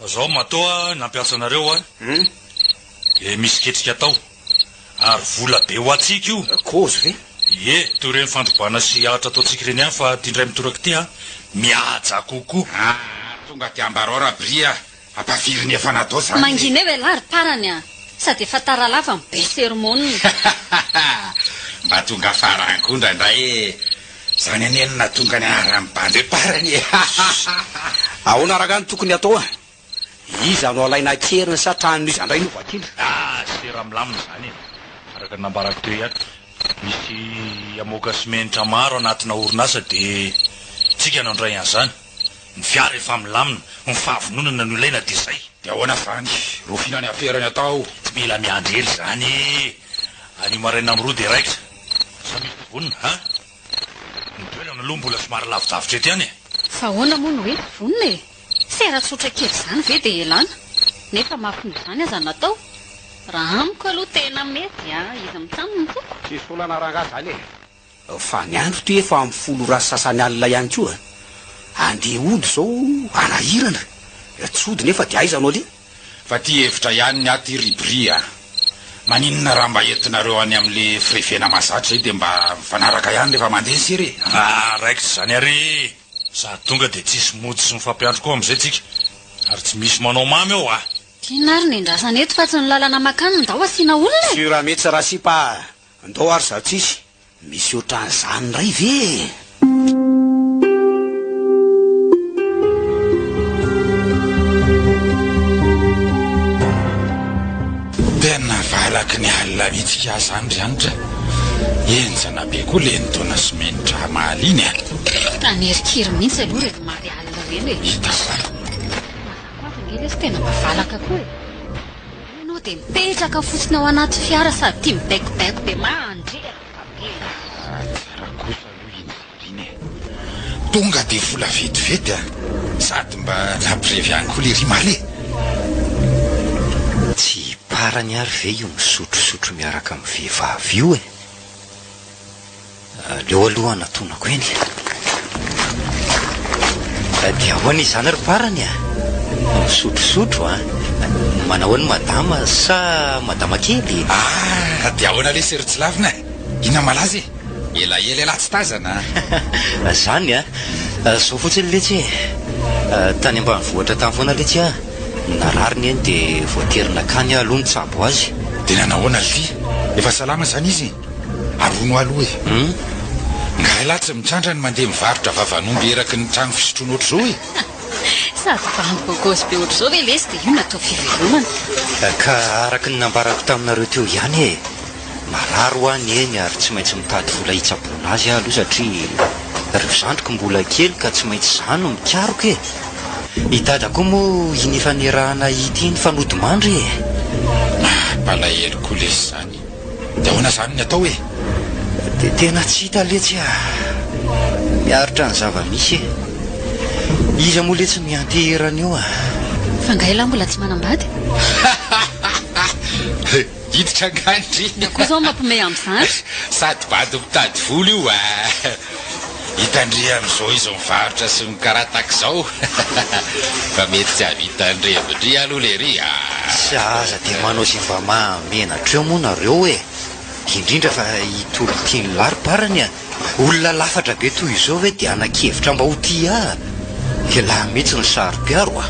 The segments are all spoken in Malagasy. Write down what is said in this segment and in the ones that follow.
Zao matoa nampiasa anareo dia misy ketrika tao ary vola be ho atsika io. Kozy ve? Ie, toy ireny fandrobana sy ahatra ataontsika ireny ihany fa ty ndray mitoraka ty mihaja kokoa. Tonga ty ambarora bria ampaviriny efa natao zany. Mangina eo lary parany sady efa taralava be sermonina. Mba tonga faranko ndraindray zany anenina tonga ny aram-bandy parany. Ahoana araka ny tokony atao iza no alaina keriny sa tranony izy andray novakina. Sera milamina zany araka nambarako teo ihany misy amoaka simenitra maro anatina orinasa dia tsika nandray an'izany ny fiara efa milamina ny fahavononana no ilaina dia zay. Dia ahoana zany rofinany aferany atao tsy mila miandrely zany any maraina am'roa dia raika sa misy vonona ny toerana aloha mbola somary lavidavitra ety any. Fa ahoana moa no hoe vonona sera tsotra kely zany ve dia elana nefa mafiny zany aza natao raha amiko aloha tena mety izy mitaminy to tsy solana ranga zany fa ny andro ty efa amin'ny folo rasy sasany alina ihany koa andeha ody zao anahirana tsody nefa dia aizanao le fa ty hevitra ihany ny aty ribria maninona raha mba entinareo any amin'le firefena mazatra dia mba mifanaraka ihany rehefa mandeha sery. Raikitra zany ary sady tonga dia tsisy mody sy mifampiandro koa am'izay tsika ary tsy misy manao mamy eo tinary ny ndrasana eto fa tsy ny lalana makaniny ndao asiana olona sy raha mety raha sipa ndao ary za tsisy misy ohatran'izany ray ve. Tena valaky ny alina mihitsika zany rianitra enjana be koa le nitaona simenitra mahaliany tanerikiry mihitsy aloha rehefa mary alina reny hita fa ngely izy tena mavalaka koa ianao dia mipetraka fotsiny ao anaty fiara sady tia mibaikobaiko dia mandreraka tsara kosa aloha injiriny tonga dia vola vetivety sady mba nampirevy any koa le rimaly tsy parany ary ve io misotrosotro miaraka amin'ny vehivavy io leo aloha natonako eny dia ahoana izany ary parany misotrosotro manao any madama sa madama kely dia ahoana le sery tsy lavina ina malazy elaela ela tsy tazana zany zao fotsiny letsy tany ambany vohatra tany foana letsy narariny eny dia voaterina kany aloha ny tsabo azy dia nanahoana lvy efa salama zany izy arono aloha nga lahy tsy mitrandra ny mandeha mivarotra vavanomby eraky ny trano fisotroana oatra zao sady vanybogosy be oatra zao ve lesy dia io natao fivelomana ka araka ny nambarako taminareo teo ihany mararo any eny ary tsy maintsy mitady vola hitsaboana azy aloha satria reo zandriko mbola kely ka tsy maintsy zany no mikaroko hitady koa moa inifanirahana ity ny fanodimandry palahelo koa lesy zany dia ahoana zany ny atao dia tena tsy hita letsy miaritra ny zava-misy iza moa letsy mianteherana io fa ngaila mbola tsy manambady hiditra angandry koa zao mampimey amin'izany sady bady mitady volo io hitandre amin'izao izy mivarotra sy mikarataka izao fa mety tsy avitandrevindry aloha le ry sy aza dia manao sy mba mahamenatra eo moa nareo indrindra fa hitolo tiany lariparany olona lafatra be toy izao ve dia anakevitra mba ho ty elahy mihitsy ny sary-piaro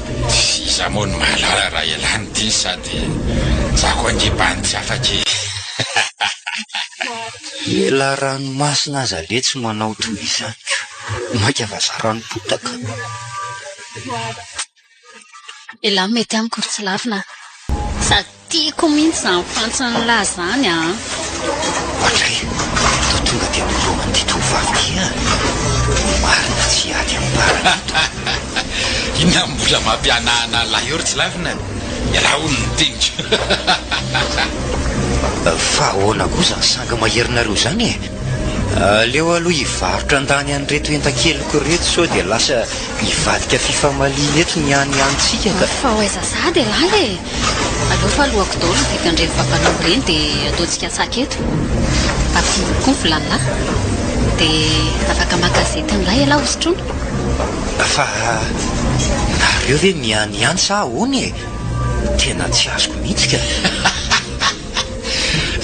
iza moa ny mahalala raha elany ty sady zako angepany tsy afaky ela ranomasina aza letsy manao toy izany maika fa zaranompotaka elahy mety amiko ry tsy lavina sady tiako mihitsy zany fantsiny lahy zany ohatray to tonga dia nolomany ty tovavy marina tsy ady amparana inona mbola mampianahana lahy eo ry tsy lavina ialahy ono ny teniko fa ahoana kosa ny sanga maherinareo zany leo aloha hivarotra andany anyreto enta-keliko reto sao dia lasa hivadika fifamaliny eto ny anyantsika ka fa hoaiza zady lahy aleo fa alohako dolo ny vitandrevy vavanao reny dia ataontsika tsaka eto afidy koa ny volan'lahy dia afaka makazety n'ilay elahy hosotrona fa nareo ve mianiany sa ahoany e tena tsy azoko mihitsy ka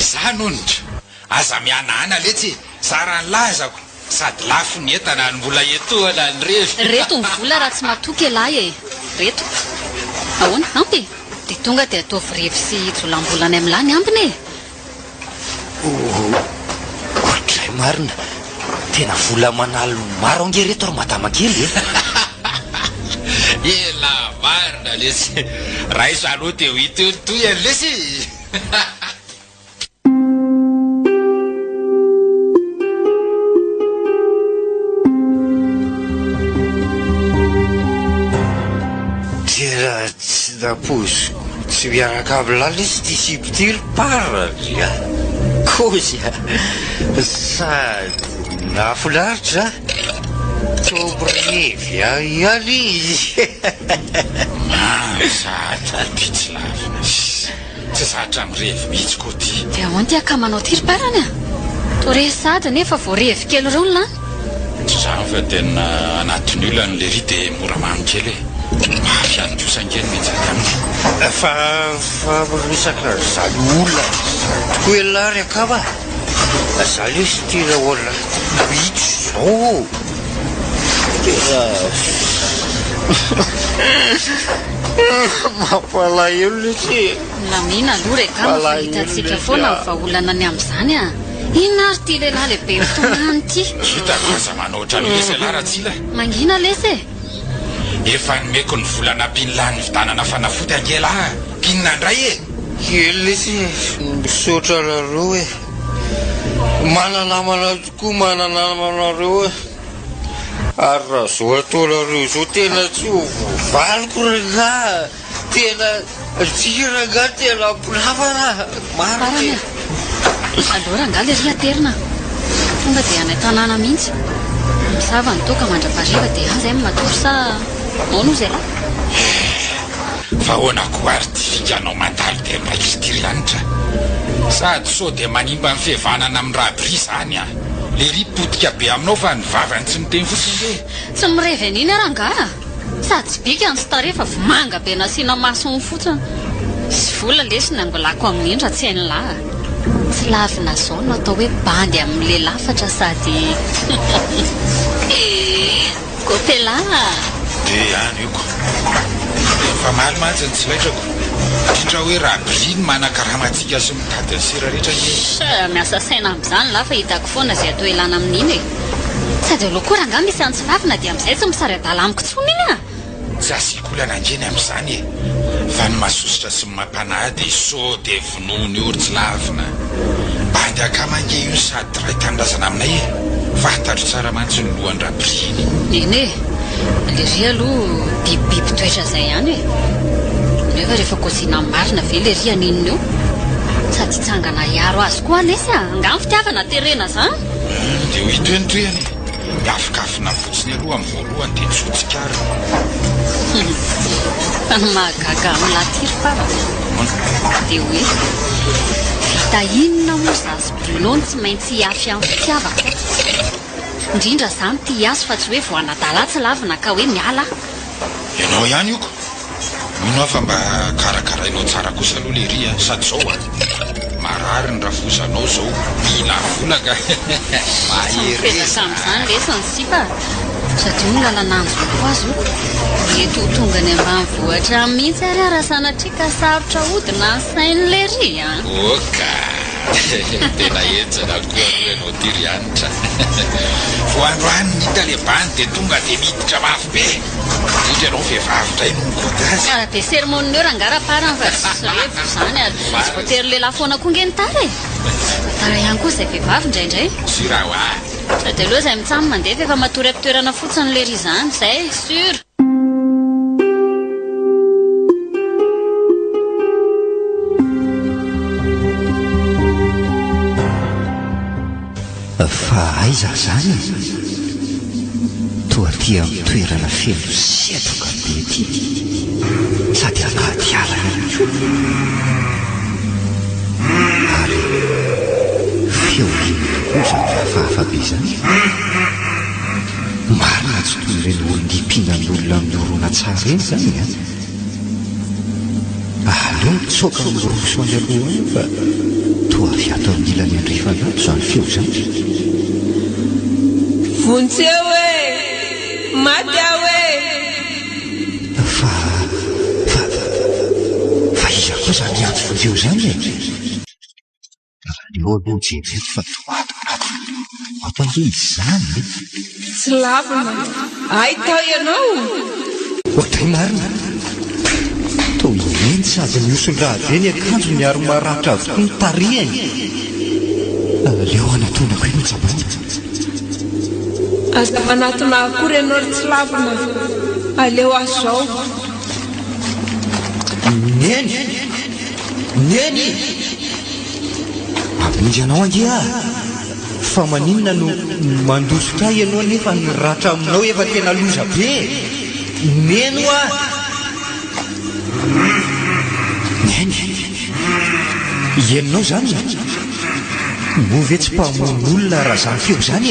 zanonitra aza mianana letsy sara ny lazako sady lafo ny entana ny mbola etoana ny reto ny vola raha tsy matoky elahy e reto ahoana ampy de tonga de ataovy revy sy jolam-bolany am'lany ampiny e ohatray marina tena vola manalo maro ange reto ro matamakely e ela marina lesy raha iso aloha teo hitotoy any lesy tena tsy napoziko tsy miaraka amilany lesy ty sibitily paratya kozya sady nafilaritra tobrevy ihany izy zatra ty tsy lavina tsy zatra mirevy mihitsy ko ty de ahoany ty akamanao tiry-parany a tore sady nefa voarevy kely reo ny lany zany fa tena anatin'ny olany le ry de mora mamikely e mafy any kosangeny mitsady aminy fa misaka zany olona toko elary akava za lesy tena olona mihitsy zao tena mampalahelo lesy lamina aloha reka mahitatsika foana vaolana ny am'izany a inona ary ty lehilahy lehibe fotonany ty hitako aza manao ohatrany lesy alara tsila mangina lesy e efa nomeko ny volana mpinilany vitanana fanafody angela mpinina ndray e kely lesy misotra nareo e mananamana tokoa mananamanareo e ary raha zao ataonareo zao tena tsy hovaliko raga tena tsiraga tena mpinavana farany aloha ranga le ry aterina tonga de any tanàna mihitsy misava ny toka mandrapariva de any zay matory sa maono zay la fa hoanako ary ty fikanao mandalo de miraikitirianitra sady so de manimba ny fihevanana amin'ny rahabry zany a le ry potika be aminao fa ny vavany tsy miteny fotsiny e tsy mirevy an'iny aranga sady tsy bika ny starefa vomanga be nasiana masony fotsiny sy vola lesy ny angolako amin'indra tsy hainy lahy tsy lavina zao no atao hoe bandy amin'le lafatra sady kopela de any io ko fa maly matsy ny tsy laitrako indrindra hoe raha briny manakaramantsika sy mitady ny sira rehetra e miasa saina am'izany lafa hitako foana zay atao elana amin'iny e sady aloha ranga misy any tsy lavina de am'izay tsy misary adala amiko tsony iny a tsy asiko olana angeny am'izany e fa ny masosotra sy mampanady so de vonoany ory tsy lavina bandy akamange io sady ray tanindrazana aminay e fantatro tsara mantsy ny lohany raha briny eny e le ry aloha bibibiby toetra zay ihany e nefa rehefa kozina marina ve le ry anininy eo sady tsangana iaro azy koa lesy a angamy fitiavana terena zany de ho hitoenotoeny miafokafina fotsiny aloha amin'ny voalohany de tsotsikary fa ny mahagaga amin'lahatiry fara de hoe vita inona moa zazy brunony tsy maintsy hiafy amin'ny fitiavako indrindra zany ty azo fa tsy hoe voanadala tsy lavina ka hoe miala ianao ihany io ko mino afa mba karakarainao tsara kosa aloha le ry a sady zao a marary ny rafozanao zao mila vola ka mahepezaka am'izany lesy ny sipa sady io lalananjo ko azy io eto tonga ny ambany vohatra mihitsy ary araha sanatrika sarotra hodina ny sain'le ry a oka tena enjana koa aloha ianao tyryanitra voandroany nita le bany de tonga de miditra mafy be indrindra ianao vehivavitray no mikotazy be sermonina eo rangara-parany fa sy revo zany ary tsy voatery lehilahy foana koa ngeny tara e tara ihany koa zay vehivavy indraindray sy raha ho a sady aloha zay mitsamy mandefa efa matory am-toerana fotsiny le ry zany zay sur fa aiza zany toa ty amin'ny toerana feno setroka be ty sady anaty ala ihany ko ary feo kosa fahafa be zany marina raha tsy toy ireny olondimpinan'olona amin'ny orona tsara eny zany aleo mitsoka miroso any aloha any fa toa avy ato amin'ny ilany andrifanato zany feo zany vontseo hoe maty aho hoe fa iza koa zany ato vontseo zany aleo aloha jereto fa toato ato ange izy zany tsy lavina aitao ianao ohatray marina to eny sady miosondraha be ny akanjo miaro maratra avokoa ny tarihany leo anatonako hoe mitsabana aza manatona akory ianao ry tsy lavina aleo azo zao neny abinjy anao ange fa maninona no mandosotra ianao nefa ny ratra aminao efa tena loza be neno neny ienonao zany move tsy mpamon'olona raha zany feo zany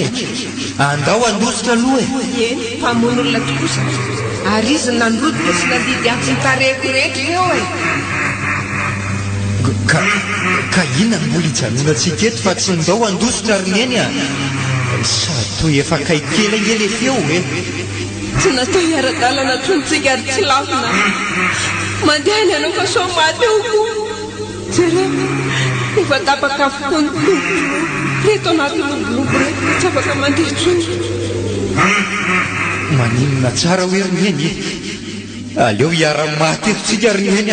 andao andosotra aloha eny mpamon'olona tokosa ary izy nandrodika sy nandidy antsy tareko rehetra eo ka inona ny mbola hijanona antsika eto fa tsy ndao andosotra ary neny sady toy efa kaikela le feo tsy natao hiara-dalana trontsika ary tsy lavina mandeha ny anao fa so maty eo koa jere efa tapaka avokoa ny tompoko reto anaty lobolobo reto tsy afaka mandeha tsony maninona tsara hoe roneny aleo hiara-maty etontsika roneny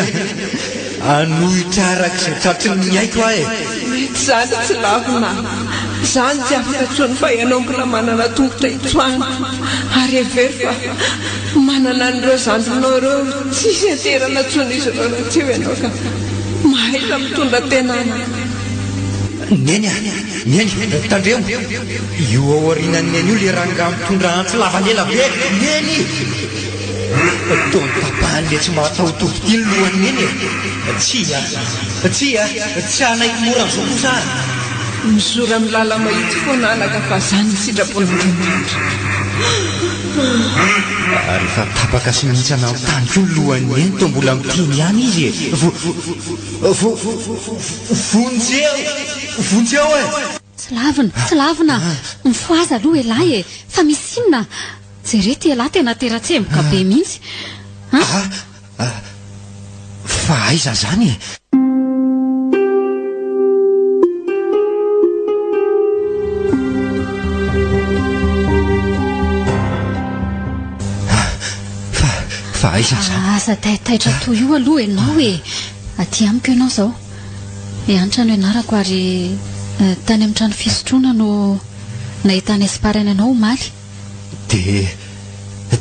anohitra arak'izay tratriny ny aiko mety zany tsy lavina zany tsy afaka tsony fa ianao mbola manana tongotra itsoana ary every fa manana an'ireo zandrinao ireo tsisy aterana tsony izy ireo raha tsy eo ianao ka mahaita mitondra tenana neny tandremo io aorinan'neny io le ranga mitondra antsy lavalela be neny taony tapahan'le tsy mahatahotoboty ny lohany neny tsy anaiko mora zao kosa mizora milala mahitsy foana alaka fa zany ny sitrapon'andriamanitra rehefa tapaka sy mihitsy ana tany ko ny lohany eny to mbola miteny ihany izy vonjeo tsy lavina mifoaza aloha elahy fa misy inona jerety elahy tena teratsemboka be mihitsy fa aiza zany aza taitaitra toy io aloha ianao aty amiko ianao zao antrano ianarako ary tany amin'ny trano fisotroana no nahitany esiparana ianao omaly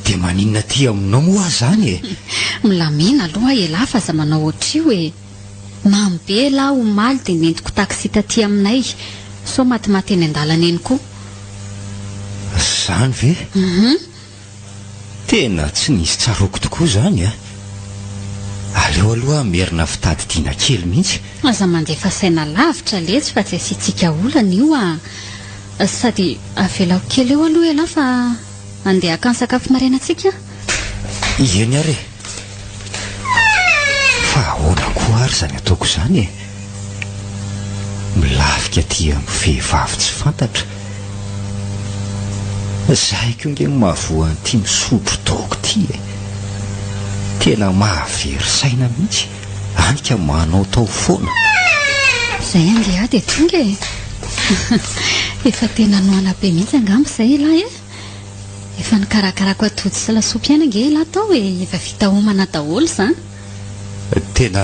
de maninona ty aminao moa zany milamina aloha elahy fa za manao ohatr' io mamy be lahy omaly de nentiko taksita ty aminay so matimaty eny an-dalana eny koa zany ve tena tsy nisy tsaroko tokoa zany aleo aloha merina fitady tiana kely mihitsy aza mandefa saina lavitra letsy fa tsy asiantsika olana io sady avelako kely eo aloha elahy fa andeha haka ny sakafo marainantsika eny are fa ahoana koa ary zany ataoko zany milafika ty amin'ny vehivavy tsy fantatra zaiko nge mahavoany ty misotro taoko ty tena mahavery saina mihitsy anika manao tao foana zay ange de tonga efa tena noana be mihitsy angamba zay elahy efa nikarakarako atody sy lasopy ihany ange elahy tao efa vita homana daholo zany tena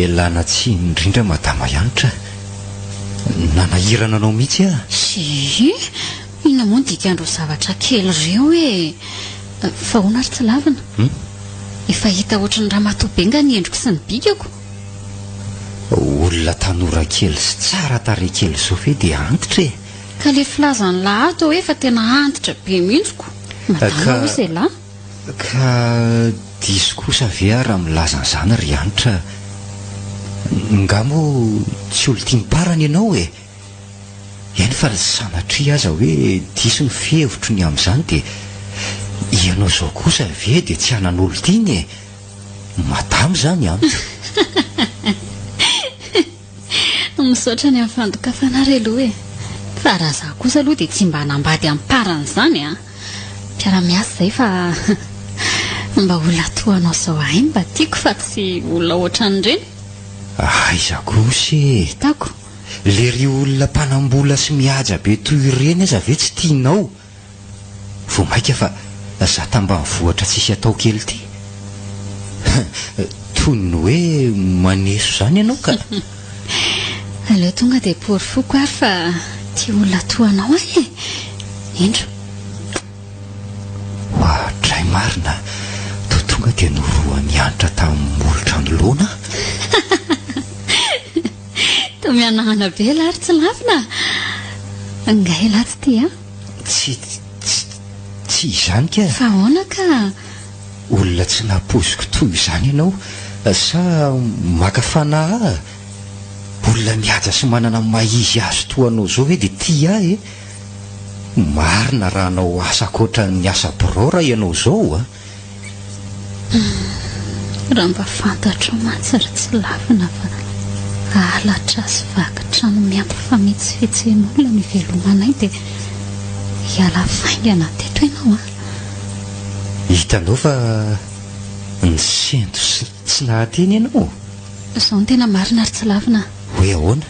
elana tsy indrindra madama ianitra nanahirana anao mihitsy ina moa dikandro zavatra kely reo fa hoana ary tsy lavina efa hita ohatrany raha matobenga ny endriko sy ny bikako olona tanora kely sy tsara tare kely zao fe dia antitra ka le filazany lahato efa tena antitra be mihitsiko madama ozy lahy ka diso kosa ve raha milazan'izany ry antitra ngamo tsy olo tia miparana ianao eny fa sanatria aza hoe diso ny fihevitro ny amin'izany dia ianao zao kosa ve dia tsy hanan'olo tiany e madamo zany amiko misaotra ny amin'ny fandokafana re aloha e fa raha zaho kosa aloha dia tsy mba hanambady amin'ny paran'izany a mpiara-miasa zay fa mba olona toanao zao ainy mba tiako fa tsy olona ohatran'ireny aiza kosa hitako le ry olona mpanambola sy mihaja be toy ireny aza ve tsy tianao vo maika fa za tambanivohatra tsisy atao kely ty toy ny hoe maneso zany ianao ka aleo tonga dia pory foko ary fa tia olona toanao e indro hoatray marina to tonga dia noroa mianitra tamin'ny molotra nolona to mianahana be lary tsy lafina ngay latsy ty a tsy izany ka fa ahoana ka olona tsy napoziko toy izany ianao sa makafana olona mihaja sy manana maizy azo toanao zao hoe dia tia e marina raha anao asa koatra ny asa borora ianao zao a raha mba fantatro matsy ry tsy lafina fa alatra sy vakitrano miampy fametsifetsen'olona ny velomanay dia hiala faingana teto ianao a hitanao fa ny sento tsy nahateny ianao zao ny tena marina ry tsy lafina hoe ahoana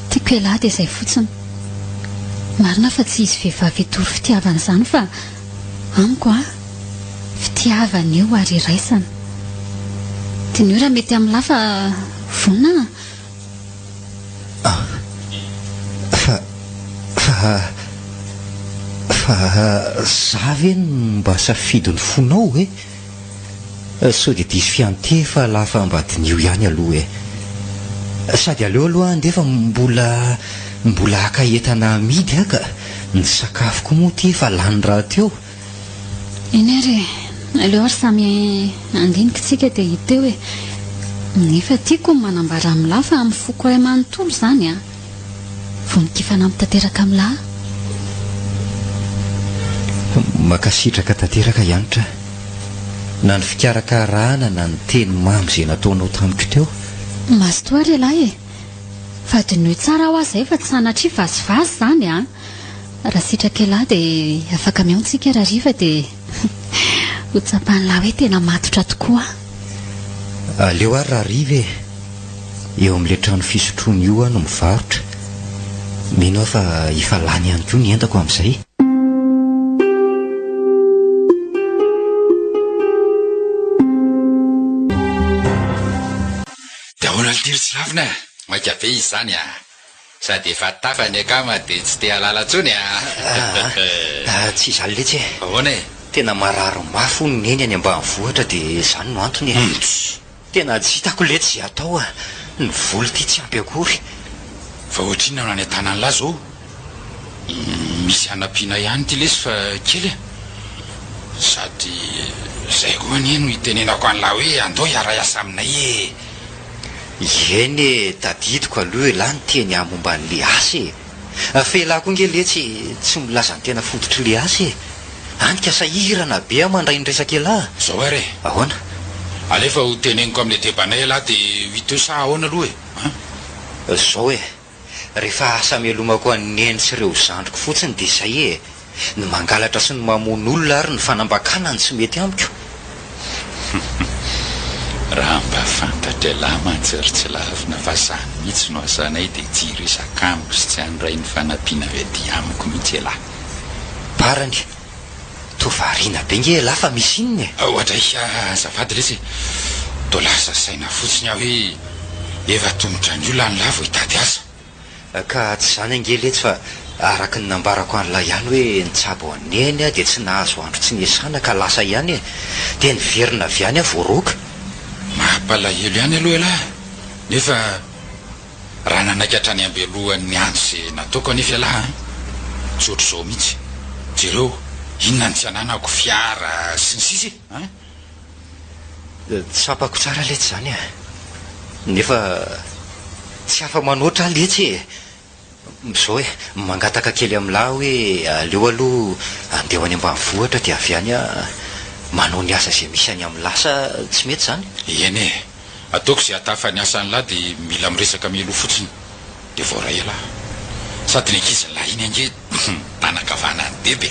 tiako elahy dia izay fotsiny marina fa tsy izy vehivavy etory fitiavana izany fa amiko a fitiavana eo ary iraisana dia ny io raha mety amin'ny lafa vonina fa za ve mba safidy ny fonao e sao dia diso fiantefa lafa ambadin'io ihany aloha e sady aleo aloha andefa mbola akaetana amidy aka ny sakafoko moa ty fa lany raha teo eny ary aleo ary samy andinikytsika dia hita eo e nefa tiako manambara amin'ny lahy fa amin'ny foko ray manontolo izany a vonikifana mitanteraka amin'ny lahy makasitraka tanteraka ianitra na ny fikarakarana na ny teny mamy izay nataonao tamiko teo mazotoa ry lahy e fa dinoe tsara ho azy zay fa tsy sanatria vazivazy zany a raha sitraka lahy dia afaka miaontsika raha riva dia ho tsapany lahy hoe tena matotra tokoa aleo ary raha riva e eo amin'ile trano fisotroana io a no mivarotra mino aho fa efa lany ihany koa ny entako amin'izay tiry tsy lafina maika be izy zany a sady efa tafany akama dia tsy te halala tsony a tsy izany letsy e ahoana e tena mararo mafo ny eny any ambanivohitra dia izany no antony e tena tsy hitako letsy zay atao a ny volo ty tsy ampy akory fa ohatrina no any an-tanany lahy zao misy anampiana ihany ty lesy fa kely e sady zay koa ny no hitenenako an'lahy hoe andao hiara-iasa aminay e eny e tadidiko aloha e lahy ny teny amomba n'le asa e fe lahy koa nge letsy tsy milaza ny tena fototry le asa e andika sahirana be mandray ny resaka elahy zao ary e ahoana alefa ho teneniko amin'le debanay lahy dia hito sa ahoana aloha e zao e rehefa asa melomako aneny sy ireo zandriko fotsiny dia zay e ny mangalatra sy ny mamon'olona ary ny fanambakanany tsy mety amiko raha mba fantatra lahy mantsy ry tsy lafina fa zany mihitsy no asanay dia tsy resaka-amiko sy tsy andray ny fanampiana vety amiko mihitsy elahy parany tovariana be nge lahy fa misy inony e ohatra azafady lesy to lasa saina fotsiny aho hoe efa tongotra ny olona ny lahy vo hitady asa ka tsy zany ange letsy fa araka ny nambarako an'lahy ihany hoe nitsabo aneny a dia tsy nahazo andro tsy niasana ka lasa ihany e dia niverina avy any a voaroka mampalahelo ihany aloha elahy nefa raha nanaiky hatrany ambelohan'ny andro zay nataoko anefa elahy tsy ohatr' zao mihitsy jereo inona ny tsy ananako fiara sy ny sisy tsapako tsara letsy zany a nefa tsy afa manoatra letsy e Zao hoe mangataka kely amin'lahy hoe aleo aloha andeha any ambanivohitra dia avy any manao ny asa izay misy any amin'ny lasa tsy mety zany. Eny e, ataoko izay hatafa ny asany lahy dia mila miresaka mialoha fotsiny dia vao ray lahy sady ny ankizy lahy iny ange tanakavana ny bebe.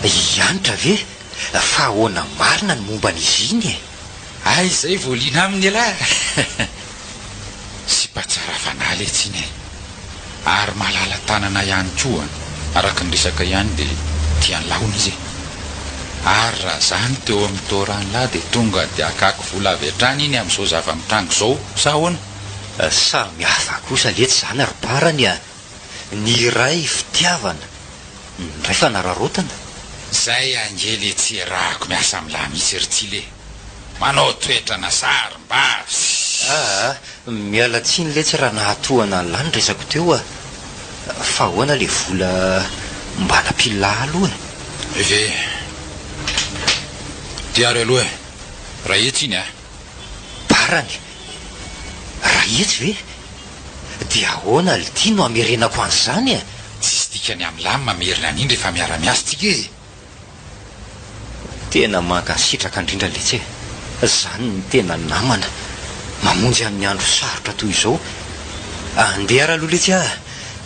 Ianitra ve fa ahoana marina ny momba an'izy iny e? Ay izay voaliana aminy lahy. Sy patsara fanaly etsiny e, ary malala tanana ihany koa araka ny resaka ihany dia tiany laona izy e. Ary raha zany teo amin'ny torany lahy dia tonga dia akako vola avy hatrany iny amin'izao zava-mitrango izao sa ahoana? Samy hafa kosa letsy zany ary parany ny iray fitiavana ny ray fanararotana. Zay angely tsy rahako miasa amin'lahy misy ritsile manao toetra na sarim-bavy. Miala tsiny letsy raha nahatohana an'lahy ny resako teo fa ahoana le vola mba nampilà aloha e? Eve diary aloha e, raha etsy iny parany raha etsy ve? Dia ahoana lity no amerenako an'izany e? Tsisy dikany amin'lahy mamerina an'iny rehefa miara-miasa tsika e. Tena mankasitraka indrindra letsy e, zany ny tena namana mamonjy amin'ny andro sarotra toy izao. Andeha raha aloha letsy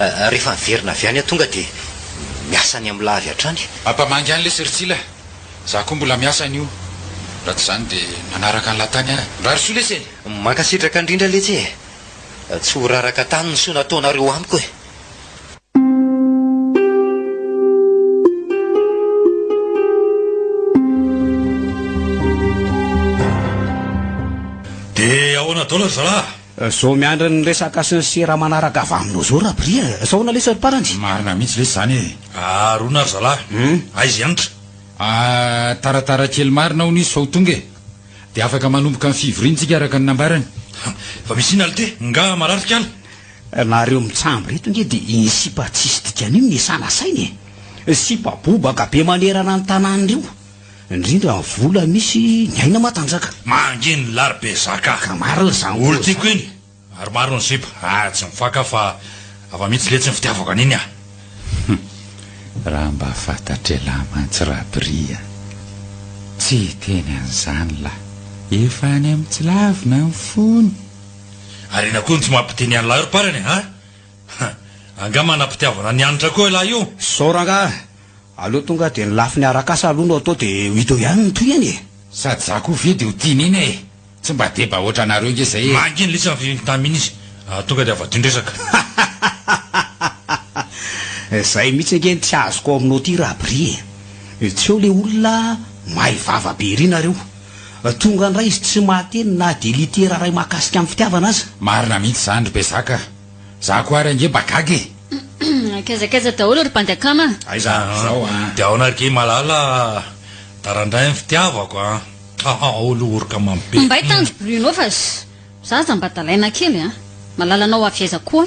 rehefa miverina avy any tonga dia miasa any amin'ny lavy hatrany. Ampamangy any le seritsila, za koa mbola miasa an'io. Raha tsy zany dia nanaraka ny latany raha rysoa lesy e. Mankasitraka indrindra letsy e, tsy ho raraka tany ny soa nataonareo amiko e. Dia ahoana dao zalahy? Zao miandra ny resaka sy ny sera manaraka avy aminao zao raha bria. Sao na lesy parany? Marina mihitsy lesy zany e. Arona ry zalahy. Aiza anitra? Taratara kely marina ho nisy sao tonga e, dia afaka manomboka amin'ny fivoriantsika araka ny nambarany. Fa misy ina alite nga mararika ala. Nareo mitsambo reto nge dia iny sipa tsisy dikany io miasana sainy e. Sipa bobaka be manerana ny tanàn'ireo, indrindra ny vola misy ny aina matanjaka. Manginy larobe zaka. Ka maro zany olo tiako iny ary maro ny sipa. Tsy mifaka fa afa mihitsy letsy ny fitiavako an'iny Raha mba fantatra lahy mantsy raha bria, tsy teny an'izany lahy, efa any amin'ny tsy lavina ny fony. Ary ina koa ny tsy mampiteny any lahy ro parany anga manapitiavana ny anitra koa lahy io. Saoranga aloha tonga dia ny lafiny arakasa aloha no atao dia hito ihany ny toy any e. Sady za koa ve dia ho tiany iny e, tsy mba deba oatra anareo nge zay e. Manginy litsy nytaminy izy tonga dia avadindresaka. Zay mihitsy nge ny tsy azoko aminao ty raha bri e. Tsy eo le olona mahay vava be ry nareo, tonga ndray izy tsy mahateny na dia litera ray mahakasika amin'ny fitiavana azy. Marina mihitsy zany ry be zaka, za koa ary ange bagagy Akaiza daholo ry mpanjakama. Aiza dia ao anarike malala tarandray ny fitiavako olo oroka mambe. Mba hitanjo Bruno fa zaza mba dalaina kely malalanao afiaiza koa.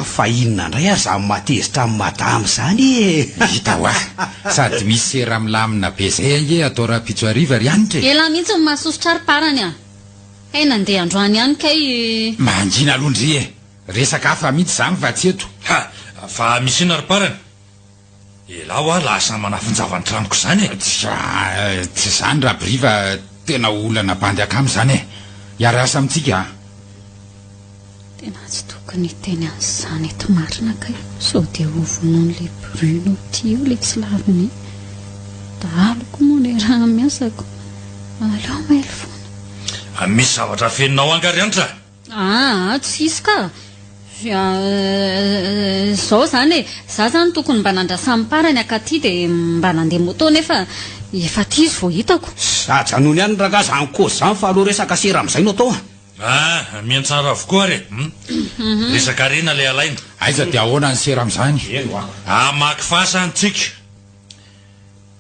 Fa inona indray ary za matezitra amin'ny madamy zany e. Hita ho sady misy sera milamina be zay ange atao raha-pitso ariva ry anitra e. Ela mihitsy ny mahasosotra ary parany hay nandeha androany ihany kay. Mangina alondry e, resaka hafa mihitsy zany fa tsy eto. Fa misy ina ry parany elaho lasa manafinjavany tranoko zany e. Tsy zany raha briva, tena olana bandy akamy zany e, iary asa amintsika. Tena tsy tokony teny an'izany eto marina kay, sao dia ovonon'le Bruno ty io le tsy laviny. Da aloko moa le raha miasako, aleo maily foana. Misy zavatra feninao angary anitra? Tsisy ka. Zao zany e, za zany tokony mba nandrasamy parany akaty dia mba nandeha moto nefa efa ty izy vao hitako. Sajanony ihany raha zany kozy zany fa aloha resaka sera amin'izay no atao miantsara avokoa re. Resaka rena le alaina. Aiza dia ahoana ny sera amin'izany? Amaky fasantsika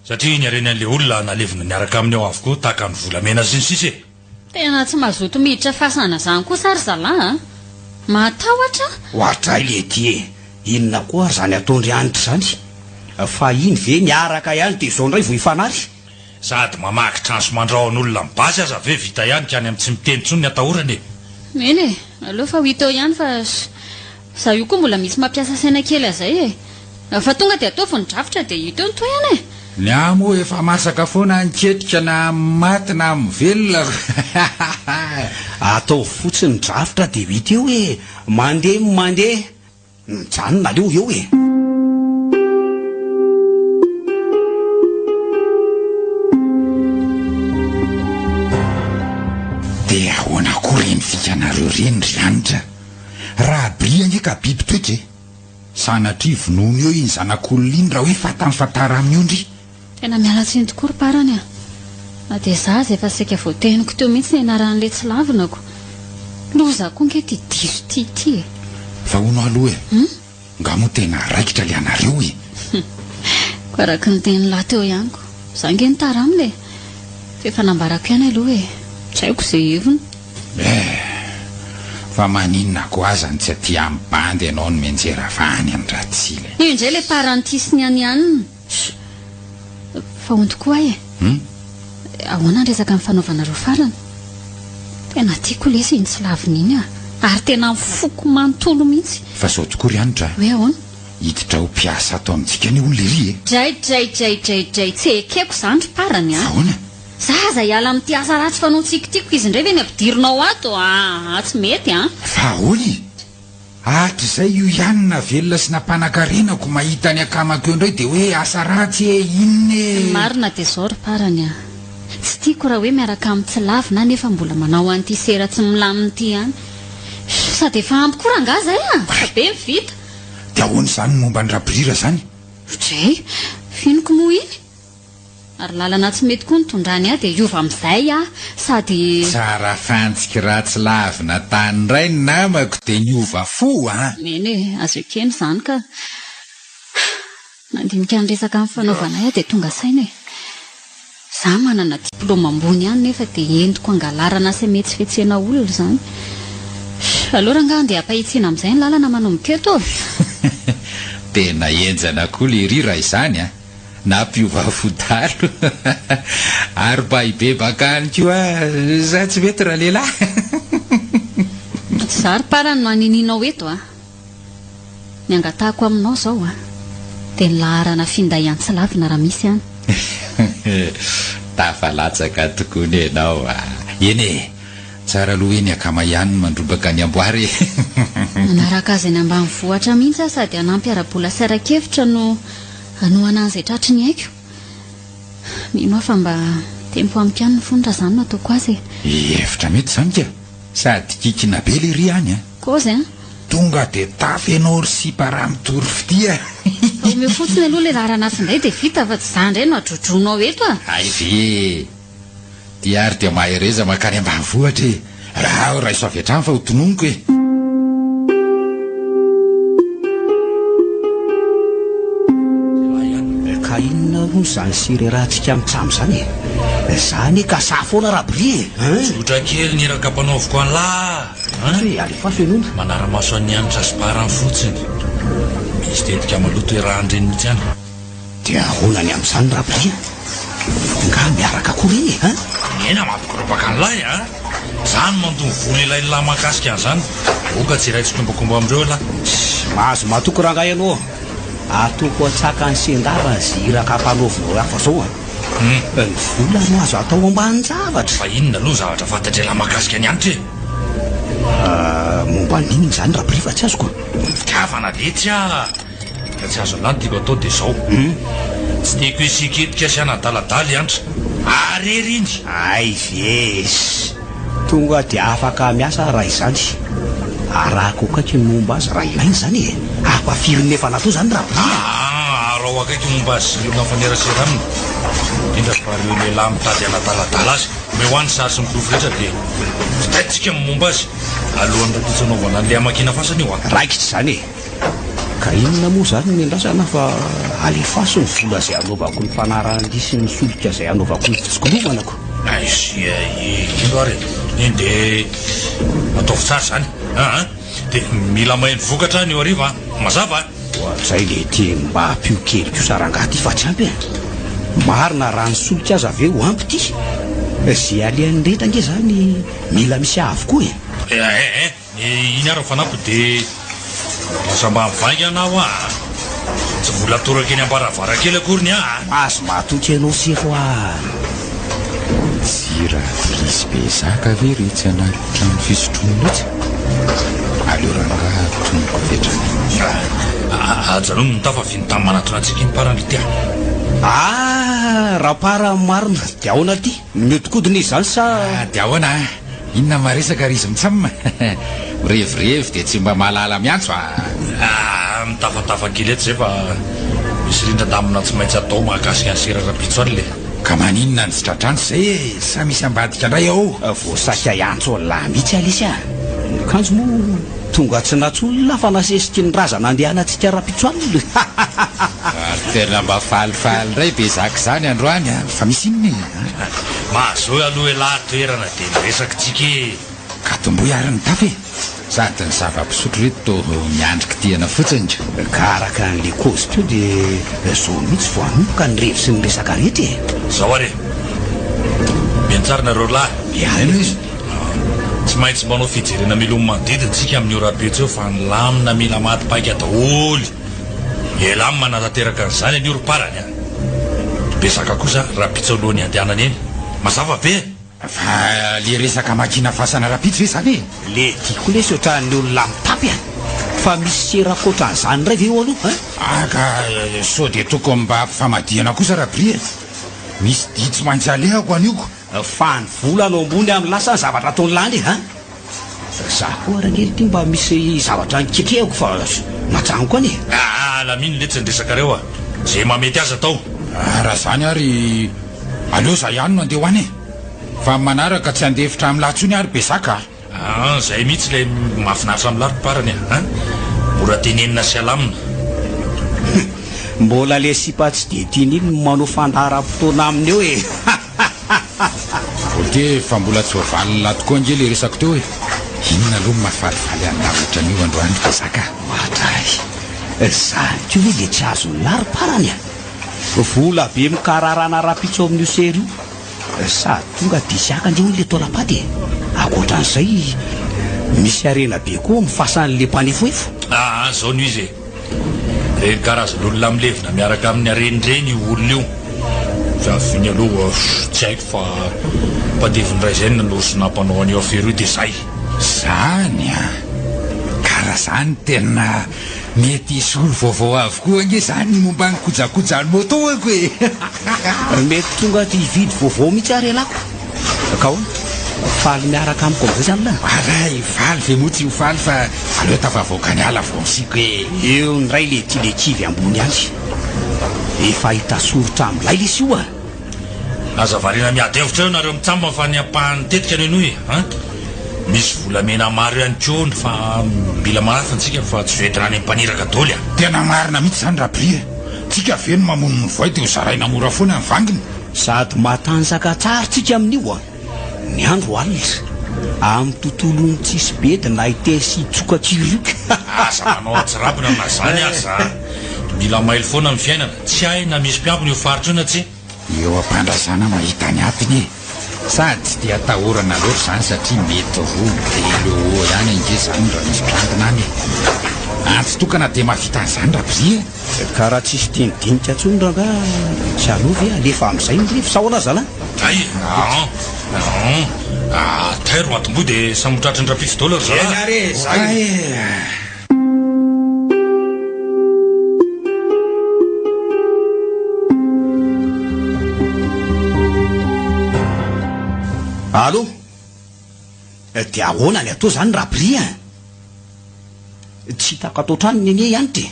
satria ny arenan'le olona nalevina niaraka amin'ny ao avokoa tahaka ny volamena sy ny sisa e. Tena tsy mazoto miditra fasana zany koa sary zalahy matahotra. Ohatray lety e, inona koa ary zany ataondry anitra zany, fa iny ve niaraka ihany dia zao ndray vo ifanary. Sady mamaky transo mandrao an'olona mibasy aza ve vita ihany ka any amin'ny tsy miteny tsony ny atahorany e. eny e aloha fa ho itao ihany fa za io koa mbola misy mampiasa saina kely azay e fa tonga dia atao ny drafitra dia itao nytoy ihany e ny amo efa masaka foana niketrika na maty na mivelona atao fotsiny drafitra dia vita eo hoe mandeha mijanona leo eo e dia ahoana kory mifikanareo reny ry anitra raha briange ka biby toetra e sanatry vonono eo iny zanak'olona iny raha hoe fatanfatara amin'io ndry tena mialatsiny tokoa ry parany a dia za zay efa saika voateniko teo mihitsy ny anaran'le tsy lavinako loza koa nke ty diso ty e fa hono aloha e nga moa tena raikitra le anareo e ko araky ny teny lahy teo ihaniko za nge ny tara amile fefa nambarako ihany aloha e tsy haiko zay evony fa maninona ko azany tsy aty amin'ny bandy ianao no menjeravany any raha tsila io indray le parany tisiny any ihaniny fa onto koa e ahoana nresaka amin'ny fanaovanareo farany tena tiako lesy iny tsy laviny iny ary tena mifoko manontolo mihitsy fa sao tokoa ry anitra hoe ahoana hiditra ho mpiasa atao amintsika ny olona ry e dray tsy ekeko zany ry parany ahoana zaza hiala amin'ty asa ratsy fanao tsikotiko izy indray ve ny ampidirinao ato tsy mety fa ahoany atra izay io ihany na velona sy nampanankrenako mahita ny akamako eo indray dia hoe asa ratsy e inone marina dia zao ry parany tsy tiako raha hoe miaraka amin'ny tsy lavina nefa mbola manao an'ity sera tsy milamin'ity ihany sady efa ampy koa raha ngazay fa be mivita dia ahoany izany momba ny rabirira zany dray finoko moa iny ary lalana tsy mety koa nitondrany dia iova amin'izay sady tsara fantsika raha tsy lavina tany ray ny namako dia niova fo eny e azo ekeny izany ka nandinika ny resaka amin'ny fanaovanay dia tonga saina e za manana diplôma ambony ihany nefa dia entiko angalarana sy mety tsy fetsena olona zany aloha raha ngaa dia ampahitsina amin'izay ny lalana manomboka eto tena enjana koa le ry raha izany na mpiova fodalo ary bahibe bakany koa za tsy mety raha lehilahy za ry parany no anininaao eto ny angatahako aminao zao dia ny laharana finday any tsy lavina raha misy any tafalatsaka tokoa ny ianao eny e tsara aloha hoe ny akama ihany mandrobaka ny amboary manaraka azy ny ambany vohatra mihitsy sady anampy arabola sarakevitra no anoana an'izay tratry ny haiko mino fa mba tempo ampiany ny fonitra zany nataoko azy efitra mety zany ka sady kikina be le ry any koa zay tonga dia tafy ianao ry siparaha mitory fitia omeo fotsiny aloha le laharana tsindray dia vita fa tsy za ndray no adrodronao eto ay ve dia ary dia mahereza makany ambany vohatra e raha raha iso avy hatrany fa ho tononiko e ka inona no zany siry rahantsika mitsamo zany e zany ka sa foana rabri sotra kely niraka mpanaovoko any lahy alefaso enona manara-maso any anitra sy parany fotsiny misy tetika maloto hoe raha andreny mihitsy any dia ahonany amin'izany rabri nga miaraka kory iny ena mampikorobaka any lahy zany mandony vola ilay ny lahy mahakasika an'izany oka tsy raitsy kombakomba amindreo lahy mahazo matoko raha nga ianao atoko atsaka ny sendava ziraka mpanaovinao hafa zao ny vola no azo atao ambany zavatra fa inona aloha zavatra fantatry lahy mahakasika ny anitra momba ninony zany rabri fa tsy azoko fitiavana letsy fa tsy azo lany tiako atao dia zao tsy tiako isiketika sy anadaladala antra arery iny ay vesy tonga dia afaka miasa raha izany arahako akaiky ny momba azy raha ilainy zany e ampafiriny efa natao zany rabri arao akaiky momba azy olona fanerasera aminy indra fa reo lehilahy mitady anadaladala azy me hoany sary sy miprofo rehetra dia fitaitsika momba azy alohan'ny ratitsanaovana an'le amakina fasany io raikitra zany e ka inona moa zany ny andrasana fa alefaso ny vola zay anaovako ny fanarandisy ny solika zay anaovako ny fitsikolomanako aisia ino ary iny dia ataovy tsara zany dia mila maheny vokatra ny eo ariva mazava ohatr'izay le ti mba ampio kely ko sarangaty fa tsy ampy marina raha ny solika azy aveo ampy ty zay alehan'ny rehetra nge zany mila misy avokoa iny ary fanampy dia lasa mba mivainga anao tsy vola toraka eny ambaravarakely akory ny azo matoky ianao sefo tsy raha brisy be zaka ve retsy anaty trano fisotroana lotsy aleo rangaha tonoko vetrany ajanao nitafaviany tamin'ny manatona antsika iny parany ty raha para marina dia ahoana ty miodikodina izy zany sa dia ahoana inona maresaka ry izy mitsam mirevirevy dia tsy mba mahalala miantso mitafatafa kely eto zay fa misy rindra-damina tsy maintsy atao mahakasika ny serarapitso any le ka maninona ny sitratrano zay sa misy ambadika indray ao voasaka iantso lahy mihitsy alisy kanjo moa tonga tsy natsolona fa nasesika ny razana andehanantsika rapitso any tena mba falifaly indray be zaka zany androany fa misy inony mahazo aloha lahatoerana dia miresaka tsika ka tombo iary ny tafy sady ny zava-pisotro reto miandrika tiana fotsiny ka araka n'le kozy teo dia zao mihitsy voanomboka ny revo sy ny resaka rehetra zao are miantsarina reo lahy iano izy tsy maintsy manao fijerena milomo manodidintsika amin'ny orapetseo fa ny lamina mila maty-paika daholy elamy manatateraka n'izany any oroparany besaka kosa rapitso alohany andehanana eny mazava be fa le resaka makina fasana rapitso ve zany le tiako le sotrahan'ny olona mitapy fa misy serakoatran'izany ray ve eo aloha ka so dia toko mba famadiana kosa rabri misy di tsy maintsy alehako anioko fa ny volano ambony amin'ny lasa ny zavatra ataony lany za koa arakely ty mba misy zavatra niketrehako fa matsango any laminy le tsy nyresaka reo zay mamety azy atao raha zany ary aleo za ihany no andeha ho any fa manaraka tsy andefitra amin'ny lahtsony ary be zaka zay mihitsy le mahafinaritra amin'ny larom-parany mora tenenina sy alamina mbola le sipa tsy de tian'iny manao fandaharam-potoana aminy eo ote fa mbola tsy voavalina tokoa nge le resako teo inona aloha mahafalifaly an'lavitra an'io androany be zaka matray zany ko hoe le tsy azo ny larom-parany vola be mikararana rapitso amin'io sery io sady tonga disiaka ndre hoy le tolapaty akoatran'izay misy arena be koa mifasan'le mpanefoefo zao no izy reny karazan'olona milevina miaraka amin'ny arenireny olona io fa viny aloha tsy haiko fa mpateviny ray zay nanosona mpanao an'io afero io dia zay zany karaha zany tena mety solo vaovao avokoa nge zany momba ny kojakojany motoako mety tonga ty hividy vaovao mihitsy ary alako ka hoana faly miaraka amiko am'zay zany la aray faly ve moa tsy ho faly fa aleo tafavoaka ny ala vao misiko eo ny ray le ty le kivy ambony any efa hita sorotra amilay le sy io azavarina miady hevitra eo nareo mitsamba fa ny ampahany tetika ny enoy misy volamena maro ihany kony fa mila manafintsika fa tsy vetina any ampaniraka doly tena marina mihitsy zany rabri tsika veno mamono ny voay dia ho zaraina mora foana ny vanginy sady matanjaka tsara tsika amin'io ny andro alina amin'ny tontolony tsisy be di na itesy tsokatsirioka asa manao atsirabina na zany aza mila maily foana amin'ny fiainana tsy hay na misy mpiampony io faritra io na tsy eo ampandrazana mahita ny atiny sady tsy dia atahorana loatra zany satria mety rodeleo ihany ange zany raha misy mpiantona any antsy tokana dia mafita an'izany rabri ka raha tsisy tianidinika ntsony ranga tsy alovy alefa amin'izay nyrevo sahoana zala ay tairo atomboy dia samotratra ny rapitso dola ry zala allo dia ahoana ny atao zany rabri tsy hitako atao trano ny anie ihany ty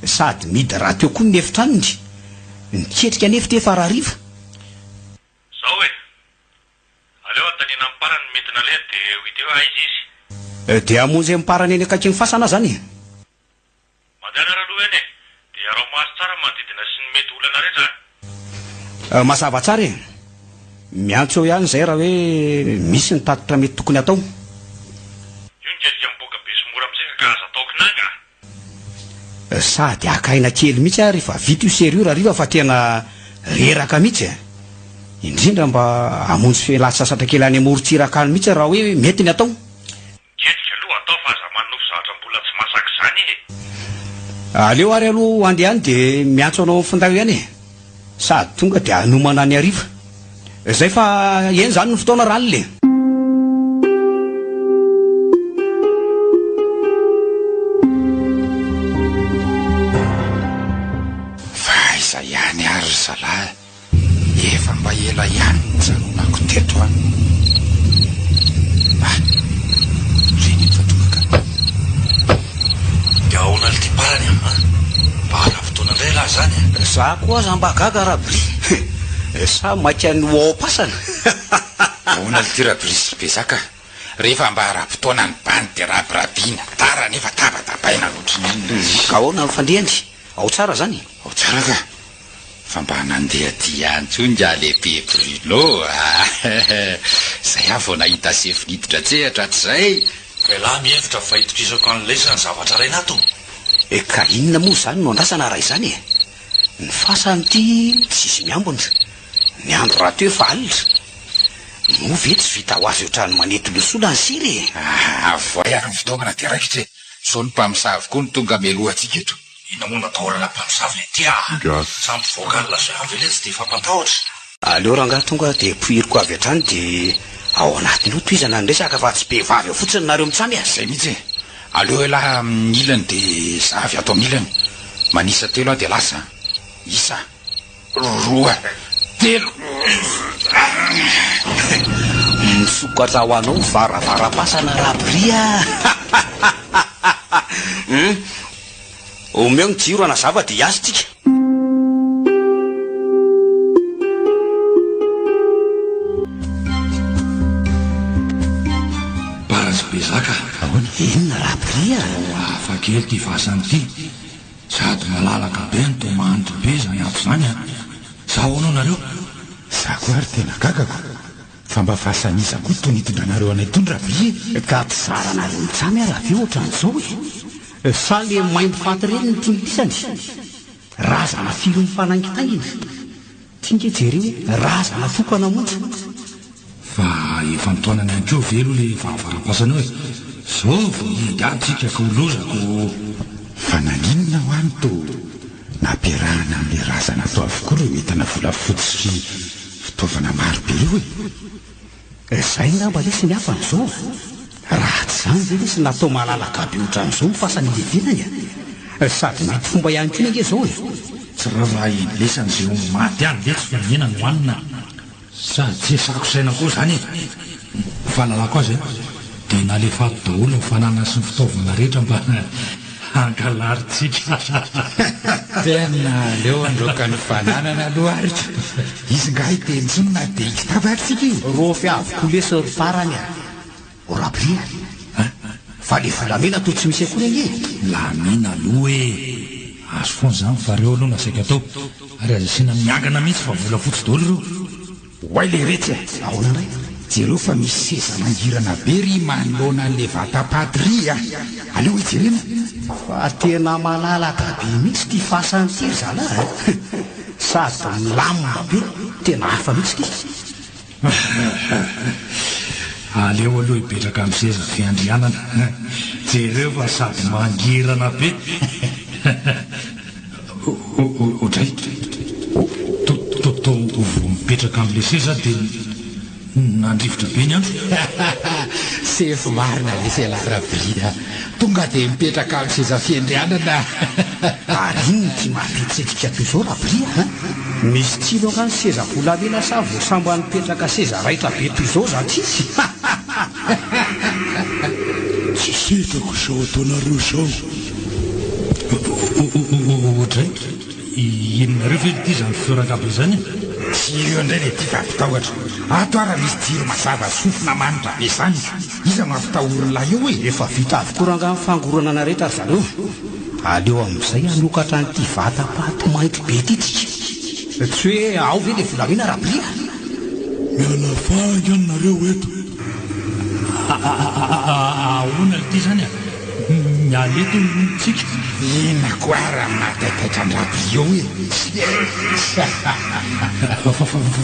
sady midy raha teo koa ny efitranony niketrika anefitra efa rahariva zao aleo atanina miparany mety naleny dia hoiteo aizy izy dia amonjy miparany eny akaiky ny fasana zany mandehana raha aloha eny dia arao maso tsara manodidina sy ny mety olana rehetra mazava tsara miantso eo ihany zay raha hoe misy ny tatitra mety tokony atao io nykelikamboka be somora amizay ka aza ataoko nanga sady akaina kely mihitsy ary fa vita io serio raha riva fa tena reraka mihitsy indrindra mba amonjy fialatsasatra kely any amorontsiraka any mihitsy raha hoe mety ny atao aleo ary aloha andehany dia miantso anao finday ihany e sady tonga dia anomana ny ariva izay fa eny zany ny fotoana ralile fa iza ihany ary zalahy efa mba ela ihany njanonako teto any reny fa tonga ka dia ahoana le ty parany ama mba ala fotoana indray lahy zany za koa aza mba gaga rabri sa maika ny oapasana ahoana le ty rabrisy bezaka rehefa mba ara-potoana ny bany dia rabirabiana tara nefa tapatapaina loatrin'iny ka ahoana mifandehany ao tsara zany ao tsara ka fa mba nandeha ty antsonga lehibe Bruno zay avy vao nahita sefiniditra tsehatra tsy zay fa lahy mihevitra fa hitokisako an'ilay ny zavatra ray nato ka inona moa zany no andrasana ray zany e ny fasany ty tsisy miambona ny andro raha teo efa alitra no ve tsy vita ho azy ohatrany manety losola ny siry voay ary ny fitaovana ty raikitra so ny mpamosavy koa ny tonga melohantsika eto ina moa natao lala mpamosavy le ty sampy voagalona zay avy le tsy de fampatahotra aleo raha ngahy tonga dia poiriko avy hatrany dia ao anatiny io toizana ny resaka fa tsy be vavy ao fotsiny nareo mitsamy azy zay mihitsy aleo laha amin'ny ilany dia zavy ato amin'ny ilany manisa telo aho dia lasa isa roa telo misokatra ho anao varavara-pasana rabria omeo ny jiro anazava dia iazy tika baratsy be zaka inona rabria afa kely ty vasany ty sady malalaka be ny tomanitry be zany ato zany zaho anao nareo za koa ary tena gagako fa mba fahasanisa koa tonitondranareo anay tony rabria ka ty zaranareo mitsamy arahaveo ohatran'izao e fa le maimbo faty reny ny timidisany razana filo ny fanangitaingina tinge jereo hoe razana fokana monja fa efa nitaonany any keo velo le varavarapasana hoe zao vo iady ka olozako fa naninona ho any to nampiarahana amin'le razana atao avokoa reo entana volafotsy sy fitaovana marobe io e zay ngamba le sy miafan'izao raha tsy zany zay le sy natao malalaka be ohatran'izao mifasany levenany sady mety fomba ihany koa nge zao e tsy raha ilesany zay o maty any le tsy fanena ny hoanina sady tsy esako saina koa zany fahalalako azy dia nalefato daholo ny fanana sy ny fitaovana rehetra mba ankalaritsika tena leo androka ny fananana aloha aritra izy ngahy tentsonona dia ikitavaritsika io ro fiavoko lesy ry parany o rabria fa le volamena to tsy misy akory anie lamina aloha e azo foany zany fa reo aloha nasaika atao ary aza sina miangana mihitsy fa vola fotsy daholo reo hoay le retsy ahoana ndray jereo fa misy seza mangirana be ry manoloana n'le vatapatria aleo ijerena fa tena malalaka be mihitsy ty fasany ty ry zalahy sady milamina be tena hafa mihitsy ty aleo aloha hipetraka amin'ny seza fiandrianana jereo fa sady mangirana be otray to vo mipetraka amin'le seza dia nandrivotra be ny andro sefo marina le selarabria tonga dia mipetraka amin'ny seza fiandrianana ary iny ty mampitsetrika toy izao rabria misy tsilo angany seza volamena sa vo samba nipetraka seza raitra be toy izao zany tsisy tsy setako izao ataonareo zao otray inonareo ve ty zany fiorankabe zany jiro indray le ty vavitahotra ato ara misy jiro mazava sofina manitra be zany iza no ampitahorona eo e efa vita avokoranga amin'ny fangoronana rehetra ry zareo aleo amin'izay anokatra nyty vatapaty mainty be tytsika tsy hoe ao ve le volamena rabria mialafagy anynareo eto ahoana le ty zany mialeto tsika ina ko ara mataitaitra andrabria eo e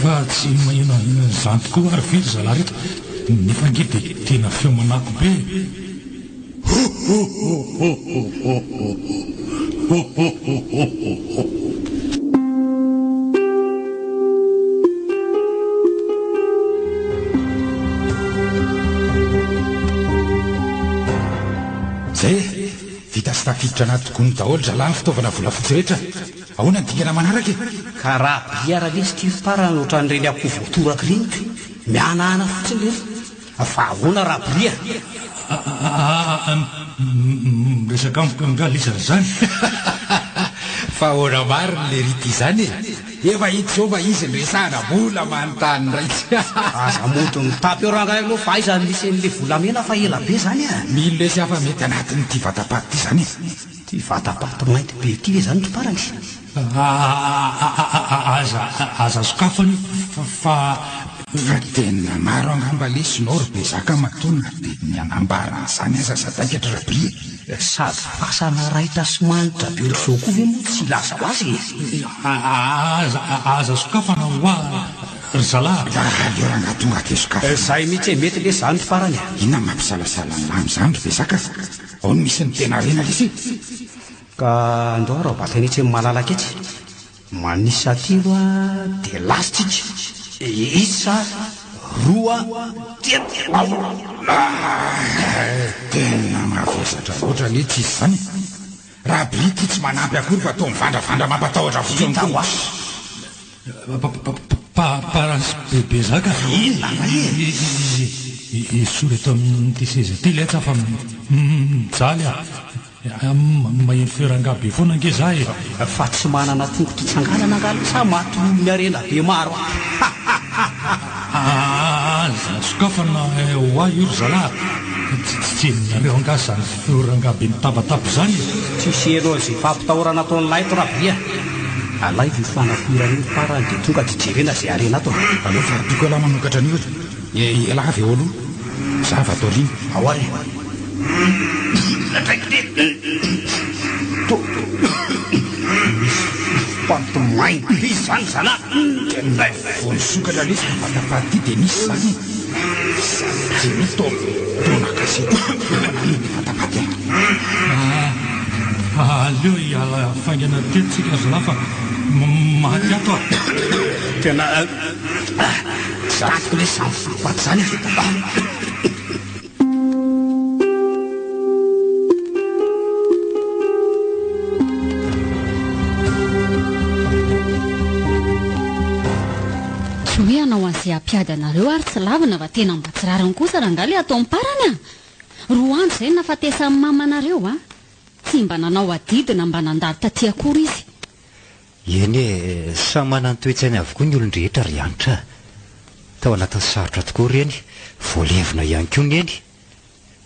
fa tsy mahena zany tokoa ary vely zalahy rehetra nefa nge dia tena feo manako be zay vita sy tafiditra anaty tokony daholo zalahy ny fitaovana volafotsy rehetra ahoana ny dingana manaraka ka raha biara lesy tifarana ohatran'ireny akoho voatoraka renyka mianahana fotsiny reny fa ahoana raha bria resaka ngalisana zany fa ora mariny le rity izany efa hita zao fa izy ny resahana vola manontany raitsy aza moto ny tapy eo ranga aloha fa aiza misy n'le volamena fa ela be zany a milo lesy hafa mety anatin' ty vatapaty ty zany ty vatapaty mainty be ty le zany toparany aza sokafany fa raha tena maro angamba lesinao ry be zaka matona dia mianambarana zany aza sadaikatra rabria sady fasana raitra sy manitra be rizao koa ve moa tsy lasa ho azy aza sokafana hoa ry zalahy io raha nga tonga ke sokafa zay mihitsy mety le zany tofarany inona mampisalasala lamy zany ry be zaka ao ny misy ny tena rena lesy ka andao raha batanitsy malalaka etsy manisa tiro a dia lasitsika isa roa tena mavesatra loatra le tsy izy zany raha brity tsy manampy akory fa tao mivandravandra mampatahotra fotsiny koa parasy bebe zaka isory eto amin'ty seza ty letsa fa mijaly maheno ferangabe foana nge za e fa tsy manana tongotra tsanganana angalo sa matolony arena be maro sokafana hoa io ry zalahy tsy nareo angasy zany ferangabe mitabatabo zany tsisy enao zay fampitahorana ataony laito raha bria alay vy fanapirany farany dia tonga ty jerena zay arena ato aleo fa toko alahy manokatra anio elavy eo aloha za va atao liny ao ary pantomainy be zany zalahy vonisokatra lesy vatapady ty dia misy zany zany tonakasety vatapady aleo iala faingana tetitsika zalahy fa maty ato a tena zatiko le samyfapaty zany hoe anao an'izay ampiady anareo ary tsy lavana fa tena mba tsy rarany kosa raha ngaly atao amparany a roa andro izay nafatesan'ny mamanareo a tsy mba nanao adidina mba nandalo taty akory izy eny e samy manantoetsainy avokoa ny olon-drehetra ry anitra tao anatin'ny sarotra tokoa reny voalevina ihany koa ny eny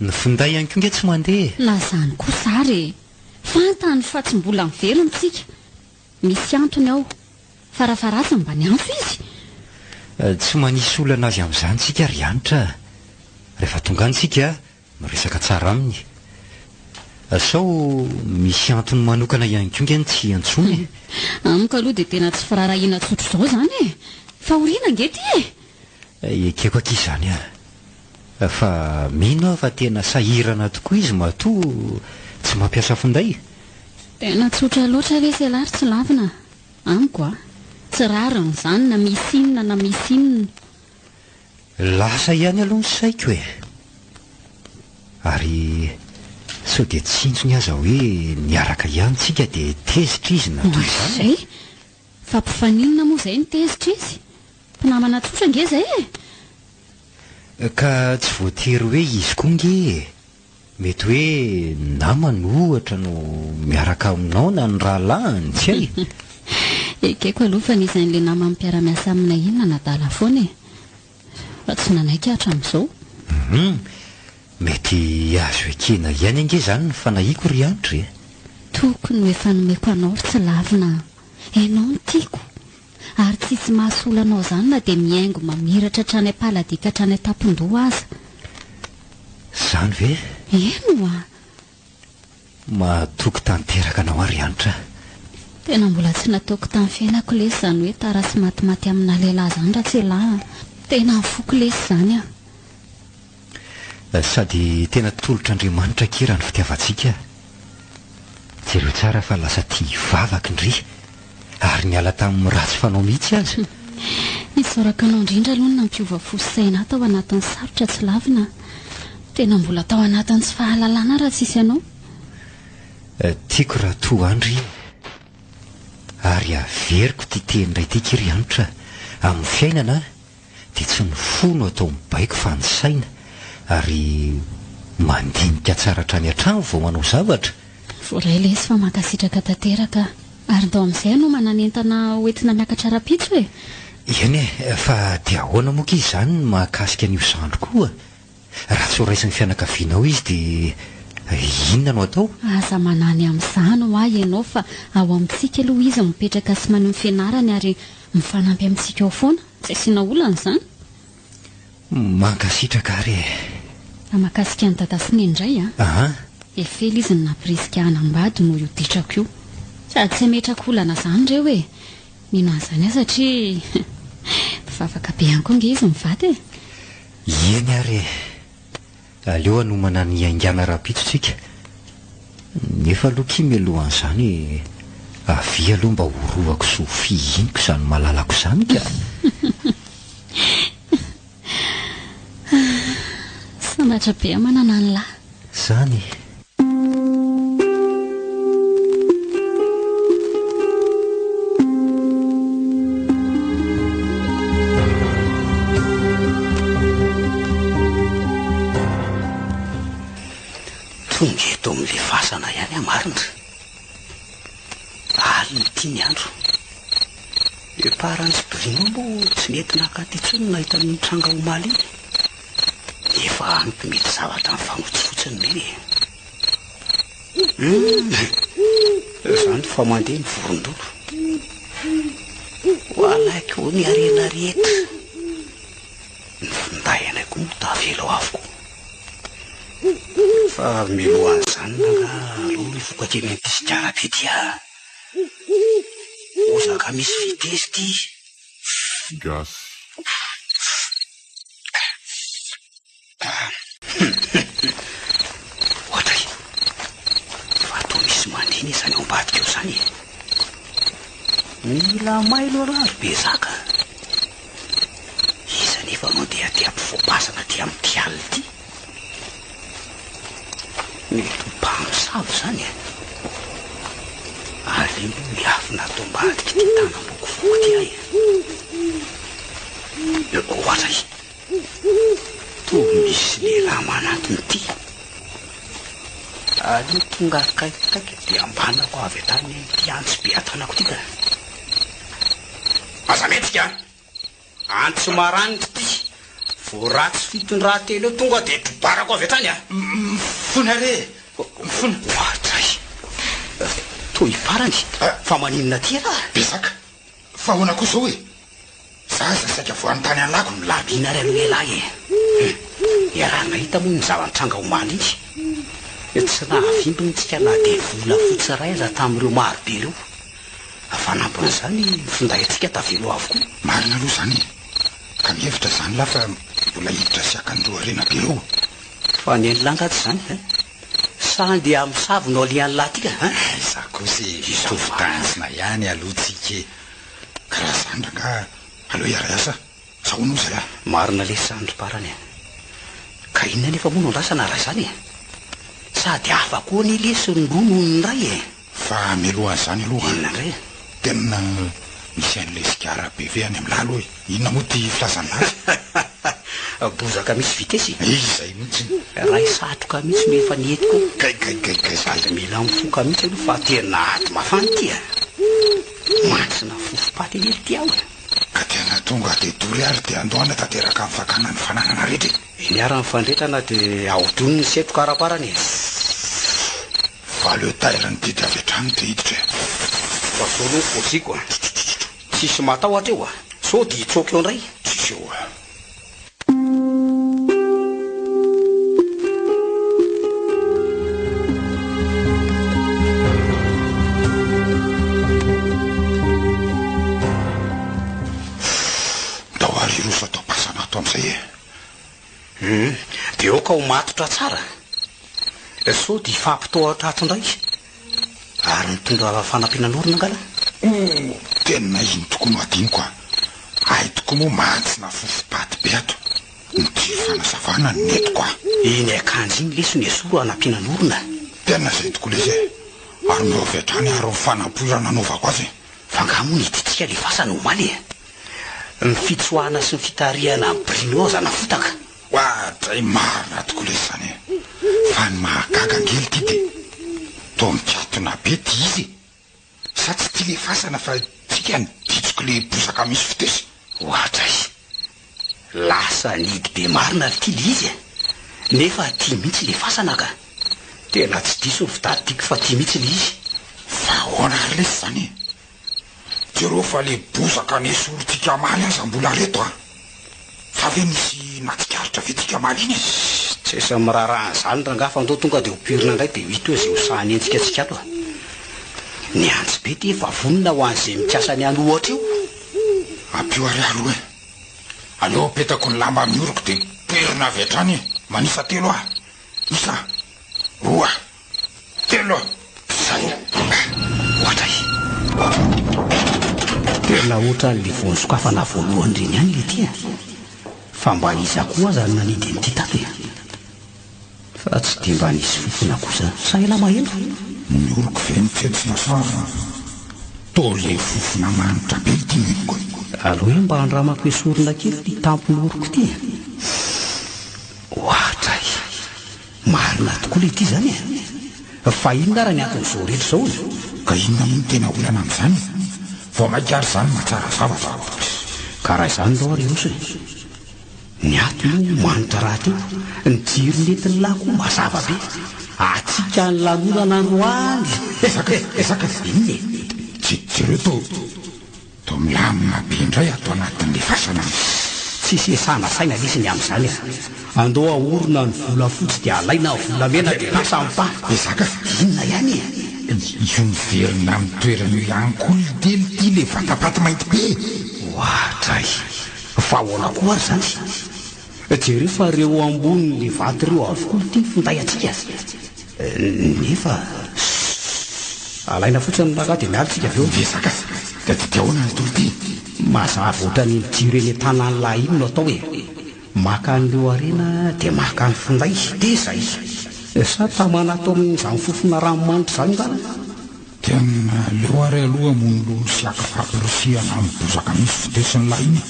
ny finday ihany koa nge tsy mandeha na zany kosa ary fantany fa tsy mbola mivelontsika misy antony ao farafarasy mba ny anto izy tsy manisy olana azy amin'izany tsika ry anitra rehefa tonga antsika miresaka tsara aminy sao misy antony manokana ihany koa ngeny tsy antsony amiko aloha dia tena tsy firarahina tsotro zao zany e fa horina ngety e ekeko aky izany a fa mino aho fa tena sahirana tokoa izy matoa tsy mampiasa finday tena tsotra loatra ve sy alary tsy lavina amiko a tsy rariny zany na misy inona na misy inona lasa ihany aloha ny saiko e ary sao dia tsinjony aza hoe niaraka ihany tsika dia tezitra izy natoy zany zay fa mpifaninona moa izay ny tezitra izy mpinamana tsotra nge zay e ka tsy voatery hoe izy koa nge mety hoe namany ohatra no miaraka aminao na ny rahalahiny tsy hay ekeko aloha fa nizan'le nama mpiara-miasa amina inona nadala foana e fa tsy nanaiky hatramin'izao mety azo ekena ihany ange zany ny fanahiako ry anitra e tokony hoe fanomeko anao ry tsy lavina ianao ny tiako ary tsisy mahasolanao zany na dia miaingo mamiratra hatrany ampaladika hatrany atampon-doha aza zany ve eno a mahatoky tanteraka anao ary anitra tena mbola tsy nataoko tamin'ny fiainako lesy zany hoe tarasy matimaty amina lehilahy zany raha tsy lahy tena nifoko lesy zany a sady tena tolotr'Andriamanitra kira ny fitiavantsika tsy jereo tsara fa lasa tia hivavaka indry ary niala tamin'ny ratsy fanao mihitsy azy. Isoraka anao indrindra aloha no nampiova fosaina tao anatin'ny sarotra tsy lavina. Tena mbola tao anatin'ny tsy fahalalana raha tsisy ianao. Tiako raha toa andry ary averiko titeny indray tia Rianitra amin'ny fiainana dia tsy ny fo no atao mibaiko fa ny saina ary mandinika tsara hatrany an-trano vao manao zavatra. Voray lesy fa mankasitraka tanteraka ary ndao amin'izay no mananentana hoentina miakatra rapitso e. Eny fa dia ahoana moa ka izany no mahakasika an'io zandro koa. Raha tsy ho raisin'ny fianakavianao izy dia inona no atao? Aza manany amin'izany ho ahy ianao fa ao amintsika aloha izy mipetraka sy maneho ny fianarany ary mifanampy amintsika ao foana. Tsy asiana olana izany. Mankasitraka ary e. Mahakasika ny dadasiny indray efela izy ny nampirisika hanambady no io ditrako io. Sady tsy metraka olana izany ireo e. Mino an'izany aho satria mivavaka be ihany koa nge izy mivady e. Eny ary aleo hanomana ny aingana rapitsontsika nefa aloha kia mialohan'izany avy aloha mba horovako sy ho fihiniko izany malalako izany ka. Sambatra be manana ny lahy izany. Tonga eto amin'le fasana ihany amarina. Alina ity ny andro. Eparany sy birino moa tsy mety nakaty intsony nahita ny tranga omaly iny. Efa ampy mety zavatra amin'ny fanotsy fotsiny meny. Izany fa mandeha ny vorondolo. Ho alaiky ho ny arena rehetra. Ny finday anay koa moa tavela avoko. Fa milohan'izany nanga aloha ny vokatry ny antisikara be dia ozaka misy vitesy ty. Gasy. Ohatra fa toa misy mandiny izany ao ambadika eo izany. Mila mailo arary be zaka. Iza nefa mandeha ty ampifopasana ty amin'ny tialy ty. Mety mpamosavy izany e. Aleo miafina ato ambadika ty tanam-boko foko ty ahy. Ohatra toa misy lehilahy manatony ty. Aleo tonga akaikikaiky dia ambanako avy atany ty antsy be atanako ty ka. Aza metsika antsy maranitra ty. Vao ratsy fitondratelo eo tonga dia dobarako avy atany Fona re. Fona. Ohatra toa hiparany fa maninona ty raha. Besaka. Fa hoana kosa hoe zaza saika vo anontany anako ny laby. Inary amin'ny lehilahy e. Iaraha nahita moa ny zava-nitranga omaly iny. Tsy nahavimbintsika na dia vola fotsy ray aza tamin'ireo marobe ireo. Afanampina izany finday antsika tavelo avokoa. Marina aloha izany. Ka mihevitra izany la fa mbola hiditra siakan'ireo arena be eo. Fa ny an'langaty izany sandy amin'ny savy no alian'ny lahy tika. Iza kosa tovitansina ihany alohatsika. Ka raha zandra nga aleo iara-asa. Sahoana izay ah. Marina lesy zandro parany. Ka inona nefa moa no andrasana raha izany. Sady hafa koa ny lesy ny roa noho ny ray e. Fa mialohan'izany aloha. Inona indray? Tena misy an'le sigara be ve any amin'ny lalo hoe inona moa ty filazany lazy. Bozaka misy vitesy. Izay mihitsy. Raha isatroka mihitsy no efa nietiko. Gaigaigaigay. Sady mila mifoka mihitsy aloha fa tena aty mafana ty a. Matsina fofopaty hely ty aho. Ka tena tonga dia dory ary dia andohana tanteraka amin'ny fakana ny fananana rehetra. Iny ara ny fandretrana dia ahodony ny setroka araparany e. Fa aleo tairany didy avy hatrany dia hiditra. Fa so aloha fosiko tsisy matahotra eo so dia hitsoka eo indray. Tsisy eo ndao ary roso atao pasana ato amin'izay e. Dia eo ka ho matotra tsara. So dia ifampitoa atrato indray. Ary nitondra fanampianan'orona angala? Tena iny tokony adiniko a. Ay toko moa mantsina fofopaty be ato. Ny fanazavana netiko a. Iny akanjo iny lesony esoro anampianan'orona. Tena zay toko le zay. Ary miova hatrany ary fanampoirana anaovako azy. Fa ngamo ny hiditsika le fasana omaly e. Ny fitsoahana sy ny fitarihana Bruno zana fotaka. Ohatray marina toko le zany e. Fa ny mahagaga angely ty de to mikiatona be ty izy. Sa tsy ty le fasana fa tsika ny ditsoko le bosaka misy fitesy. Ohatray. Lasa nidy be marina ty le izy e. Nefa ty mihitsy le fasana ka. Tena tsy diso fitadidiako fa ty mihitsy le izy. Fa hoana ary lesy zany e. Jereo fa le bosaka nesorotsika maly aza mbola reto a. Fa ve misy natsikaritra vetika maly iny e. Tsy esa mirarahana zany ranga fa ndao tonga de ho pirina indray de hito hoe zay ho sahany entsika tsika ato. Ny antsy be ty efa vonona ho an'izay mikasa ny any ohatra io. Ampio ary aloha e. Aleo petako ny lamba mioroko de pirina avy hatrany manisa telo a. Isa, roa, telo. Zay. Ohatra tena ohatra le voanysokafana voalohany reny ihany le ty fa mba iza koa zany nanidy n'ity tato e. Fa tsy de mba nisy fofona kosa sa ela mahelo. Mioroko ve mifetsina fa to le fofona manitra be ty mioroko. Aloha hoe mba andramako esorina kely ty tampon'oroko ty. Ohatra marina tokoa le ty zany e. Fa inona raha ny aton'izao rehetra zao e. Ka inona moa tena olana amin'izany vao maikary zany mahatsara zavatra. Karaha izany zao ary oso e. Ny atony manitra raha teo ny jiro nentin'ny lahy koa mazava be. Atsika ny lanonana androany. Ezaka inona e. Jereo to milamina be indray ato anatin'le fasana. Tsisy esana saina lesiny amin'izany e. Andao aorona ny vola fotsy de alaina volamena de lasa mipaha. Ezaka inona ihany e. Io miverina amin'ny toerana io ihany koa ny tely ty le vatapaty mainty be. Ohatray. Fa ahoana koa ary zany. Jereo fa reo ambony le vaty reo avokoa ty finday atsika. Nefa alaina fotsiny ny laga de miala tsika aveo. Ezaka de ty ahoana ny tolo ty. Mazava ohatra ny jiro eny tanany lahy iny no atao e. Maka an'ireo arena de maka ny finday de zay. Sa tamana atao amin'izany fofona ranomanitra zany ngana. Tena leo ary aloha monolo sy akafapirosiana amin'ny bozaka misy fitesiny lahy iny.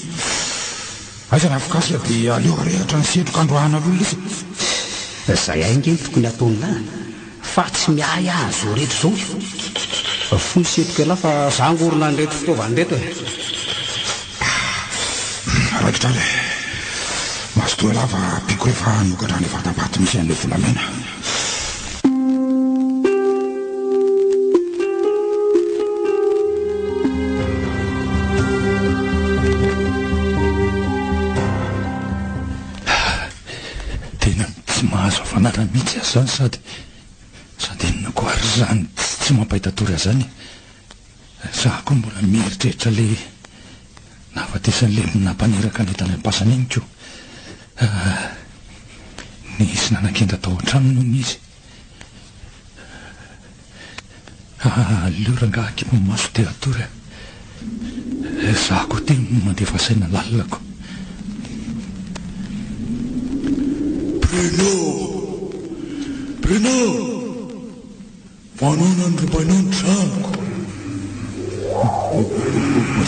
Aiza ny afokasika de aleo arehatra ny setroka androahana aloha lesy. Zay aingeny tokony ataonina fa tsy miay azo rehetra zao. Fony setroka ela fa zangorona ny reto fitaovany reto e. Raikitra le mazotoa lava piko rehefa nokatra ny vatapaty misy an'le volamena. Tena tsy mahazo afanarana mihitsy azy zany sady nako ary zany tsy mampahitatory azy zany. Za koa mbola mieritreritra le nahafatesan'le nampaneraka ny tany am-pasana iny ko. Nisy nanakenda tao an-trano noho n'izy. Leo rangahaky maso te atory. Za koa ty mandefa saina lalako. Bruno, manona ny robainao ny tranoko.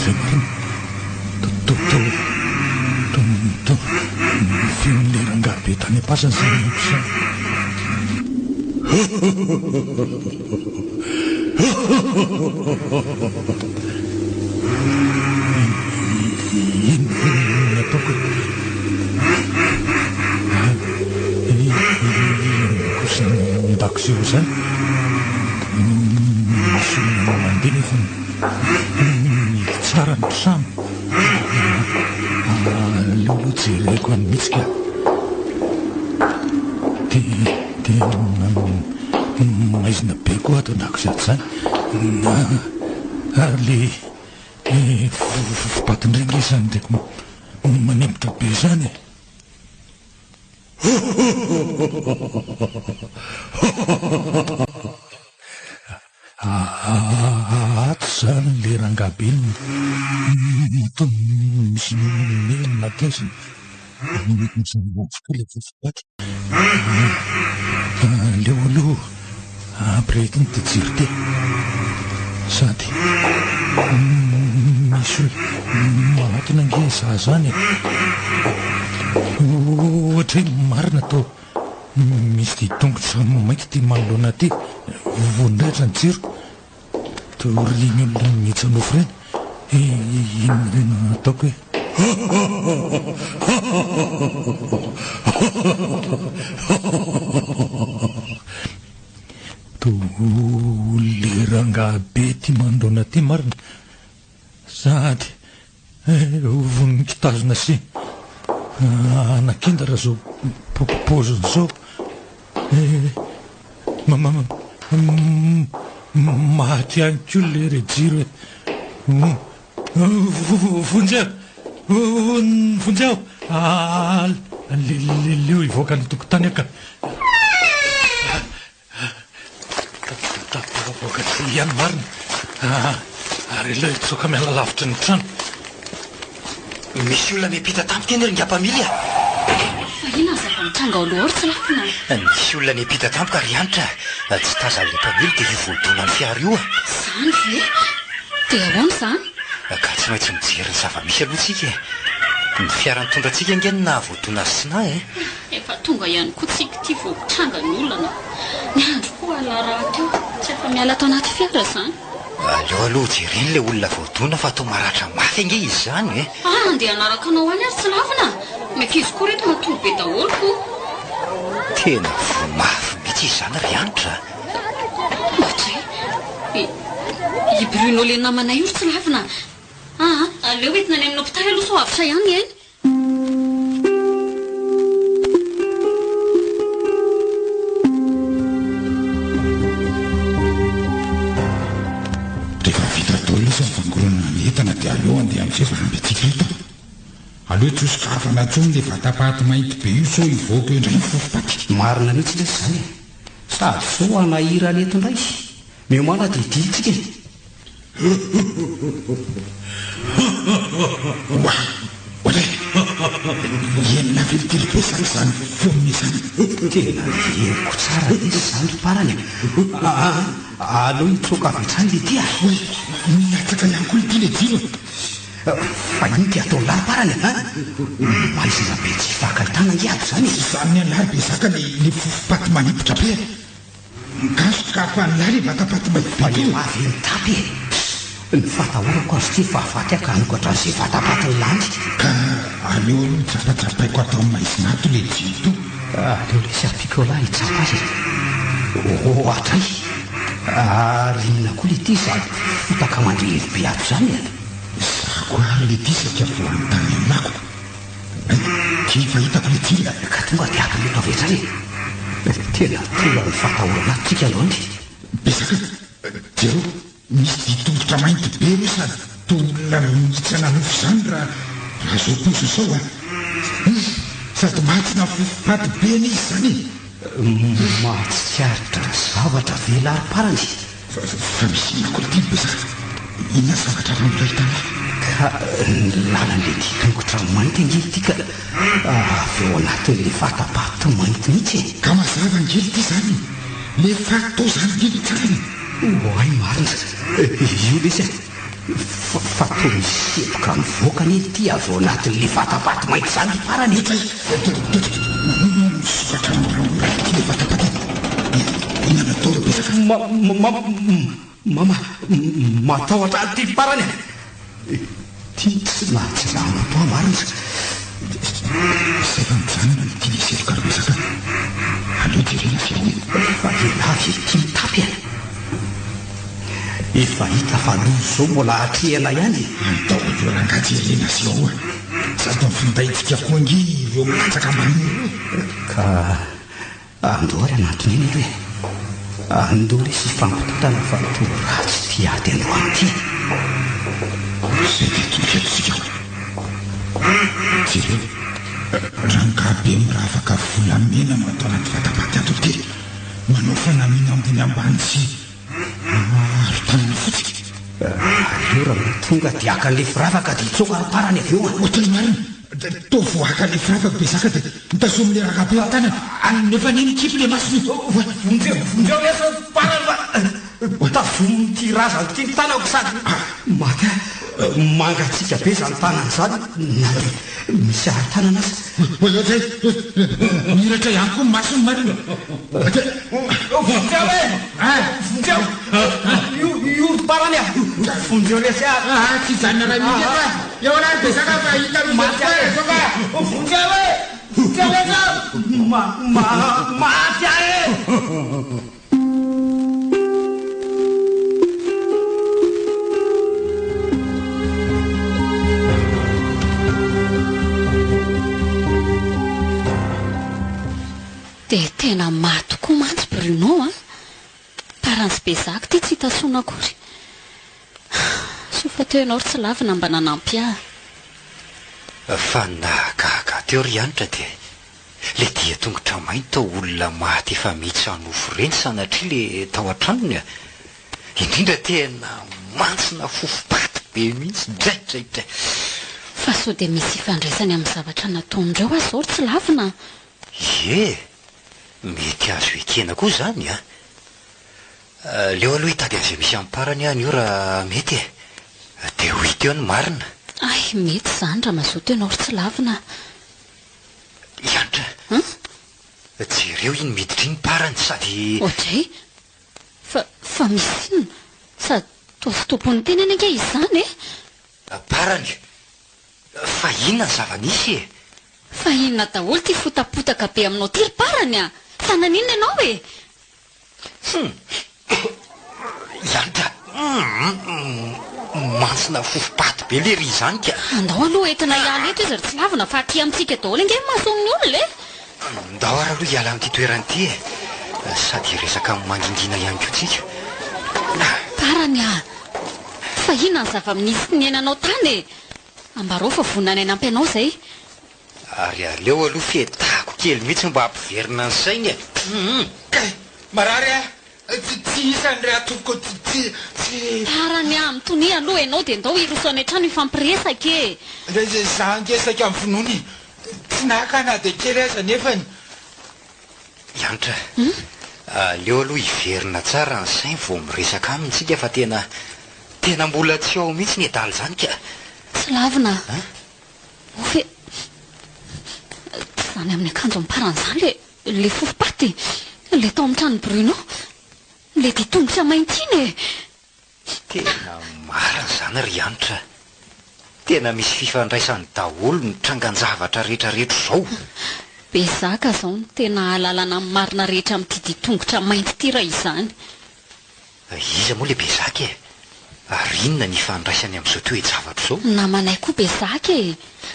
Zay marina. Fionn'le rangaha be tany am-pasana zay miampisan. Ino ataoko kosa ndakozio zany misy mandeha nefa tsara ny trano. Lolo jereko any mihitsika de maizina be koa ato ndakozio zany ary le fipatin-drenge zany de manembotra be zany. aty zany le rangabeny misy menina teziny le vofobaty leo aloha ampirety ny tejiry te sady misy mahatona ange za zany ohatra hoe marina tao misy ty tongotra mainty ty manoloana ty vondratra ny jiro to riny olona mihitsanofo reny ino reny ataoko hoe to le rangabe ty mandrona ty marina sady vonikitazona sy anakindara zao poziny zao maty any ko le rejiro vonjeo leo ivoaka ny tokotany aka voaka tsy ihany marina ary leo itsoka miala lavitra ny trano misy olona mipita tampoka eny ry ngapamily a ina zava mitranga aloha tsy lafina misy olona mipita tampoka ry anitra tsy tazany le mpamily dia ivodona ny fiara io a zany ve dia ahoana zany ka tsy maintsy mijery ny zava-misy alohatsika ny fiara ny tondratsika angeny na vodona sina efa tonga ihany koa tsika ty vomitranga ny olana ny andro koa alara teo tsy efa miala tao anaty fiara zany aleo aloha jereny le olona vodona fa atao maratra mafy ange izy zany andeha anaraka anao any ary tsy lafina mekizy koa reto matory be daholo ko tena vomafy mihitsy izy zany ry anitra matre ibruno le namanay io tsy lafina aleo entina any amin'ny hopitaly aloha so avitra ihany eny rehefa vita tao losa nyfangorona ny entana dia aleo andeha amin'ny fiavanambetsika eto aleo tsosokafana tsony le vatapaty mainty be io so ivoaka eo indray ny fofopaty marina mihitsy lesy zany sady so anahira ny eto indray miomana dia idilitsika oatra enina velotelo zany zany foniny zany tena eko tsara izy zany parany aleo hitsoka avitrany le tya natsaka ihany koa lety le jiro fa iny ty atao lariparany maizina be tsy fakahitana ngiabo zany zany alary be zaka le fofopaty manipotra be gasokafa anylary vatapaty maile mavy mitapy ny fatahorako azy ty fahafaty akanoko hatran'izay vatapaty ny lany ka aleo aloha tsapatsapaiko atao maizinato le jiro to aleo le sy apikola hitsapa azy ohatray ary inona koa le ty sady fotaka mandrehely be ato zany zako ary le ty satria voanytany aminako ty fahitako le jiro ka tonga dia apileto avy zany tena tonga ny fatahorana atsika alohandry besaka jero misy ditongotra mainty be io sady tolona mitsana nofo zany raha zao poso sao sady mahatsina fofopaty be ny izy zany mahatsiaritra zavatra velariparany fa misy ina koa le ty besaka ina zavatra ranorahitana ka lalan'le ditongotra mainty angely ty ka avy eo anatin'le vatapaty mainty mihitsy ka mazava angely ty zany le fatao zany ngely tsarany oay marina io lesy fatao misepoka mivoaka ny ty avy eo anatin'le vatapaty mainty zany parany sokatra ty le vatapaty ina natao le besaka matahotra ty parany ty tsy nahatsirano toa marina savanjanona ny ty misepoka ry besaka aleo jerena fiainy fa elavy ty mitapy efa hita fa lozo zao mbola atrehana ihany atao eo rangajerena sy ao sady mifindaitsika koa angy ireo milatsaka maniro ka andoary anatony eny hoe andory sy fampitotana fa to ratsy ty ady androany ty zay dia toketsika jereo rangabe miraha afaka volamena matao anaty vatapaty ato ty manao fanamina ambony ambany sy Tanana fotsy. Aleo raha tonga dia akan'le firavaka dia itsoka ary parany avy eo a. Ohatry marina. Toa voaka le firavaka be zaka dia mitazomile rakabe ao tanana. Nefa niny kipy le masony. Vondreo lesa parany fa tazomy ty razany ty tanako sady maka mangatsika be zany tanany zany misy ary tanana azy. Miratra ihany koa masony marina. Vondreo vondreo io parany a vondreo lesa Tsy zanona raha mihitsy fa eo anaty be zaka fa hita misy soka. vondreo vondreo lesa maty ahe. dia tena maty tokoa mantsy Bruno a parany sy be zaka ty tsy hitasona akory so fa teo ianao ry tsy lavina mba nanampy ahy fa nahagaga teo ry anitra dia le dia tongotra mainty tao olona maty efa mihitsy anofo reny sanatria le tao an-tranony a indrindra tena mantsina fofopaty be mihitsy draidraidray fa so dia misy ifandraisany amin'ny zavatra nataondreo azy zao ry tsy lavina mety azo ekena koa zany a leo aloha hitady azy misy amparany any io raha mety dia ho hita eo ny marina ay mety zany raha mazoto ianao ry tsy lavina iantra jereo iny miditra iny parany sady ohatray fa misy inona sady toa sy tompony teny any ange izy zany parany fa inona ny zava-nisy fa inona daholo ty fotapotaka be aminao ty ry parany a sanan'inona ianao iantra mantsina fofopaty be le ry zany ka andao aloha entina hiala eto izy ry tsy lavina fa aty amintsika daholo ange mahasominy olona ndao ary aloha hiala amin'ity toerany ty sady resaka mangingina ihany ko tsika parany a fa inona ny zava-minisy ny ainanao tany ambarao fa vonany ainampy anao zay ary aleo aloha fetako kely mihitsy mba ampiverina ny sainy marary tsy isany ray atoko tsy parany a mitony aloha ianao dia ndao irosany an-trano ifampiresaka za ngesaka amin'ny fonony tsy nakana dia kely aza nefany iantra aleo aloha hiverina tsara ny sainy vao miresaka amintsika fa tena mbola tsy ao mihitsy ny adaly zany ka tsy lavina ofe zany amin'ny akanjo amparany zany le fofopaty le tao amin'ny trano Bruno le ditongotra mainty iny tena marina zany ry anitra tena misy fifandraisany daholo ny trangan-javatra rehetrarehetra zao be zaka zao ny tena alalana amin'ny marina rehetra amin'ity ditongotra mainty ty raha izany iza moa le be zaka ary inona ny ifandraisany amin'izao toe-javatra zao namanay koa be zaka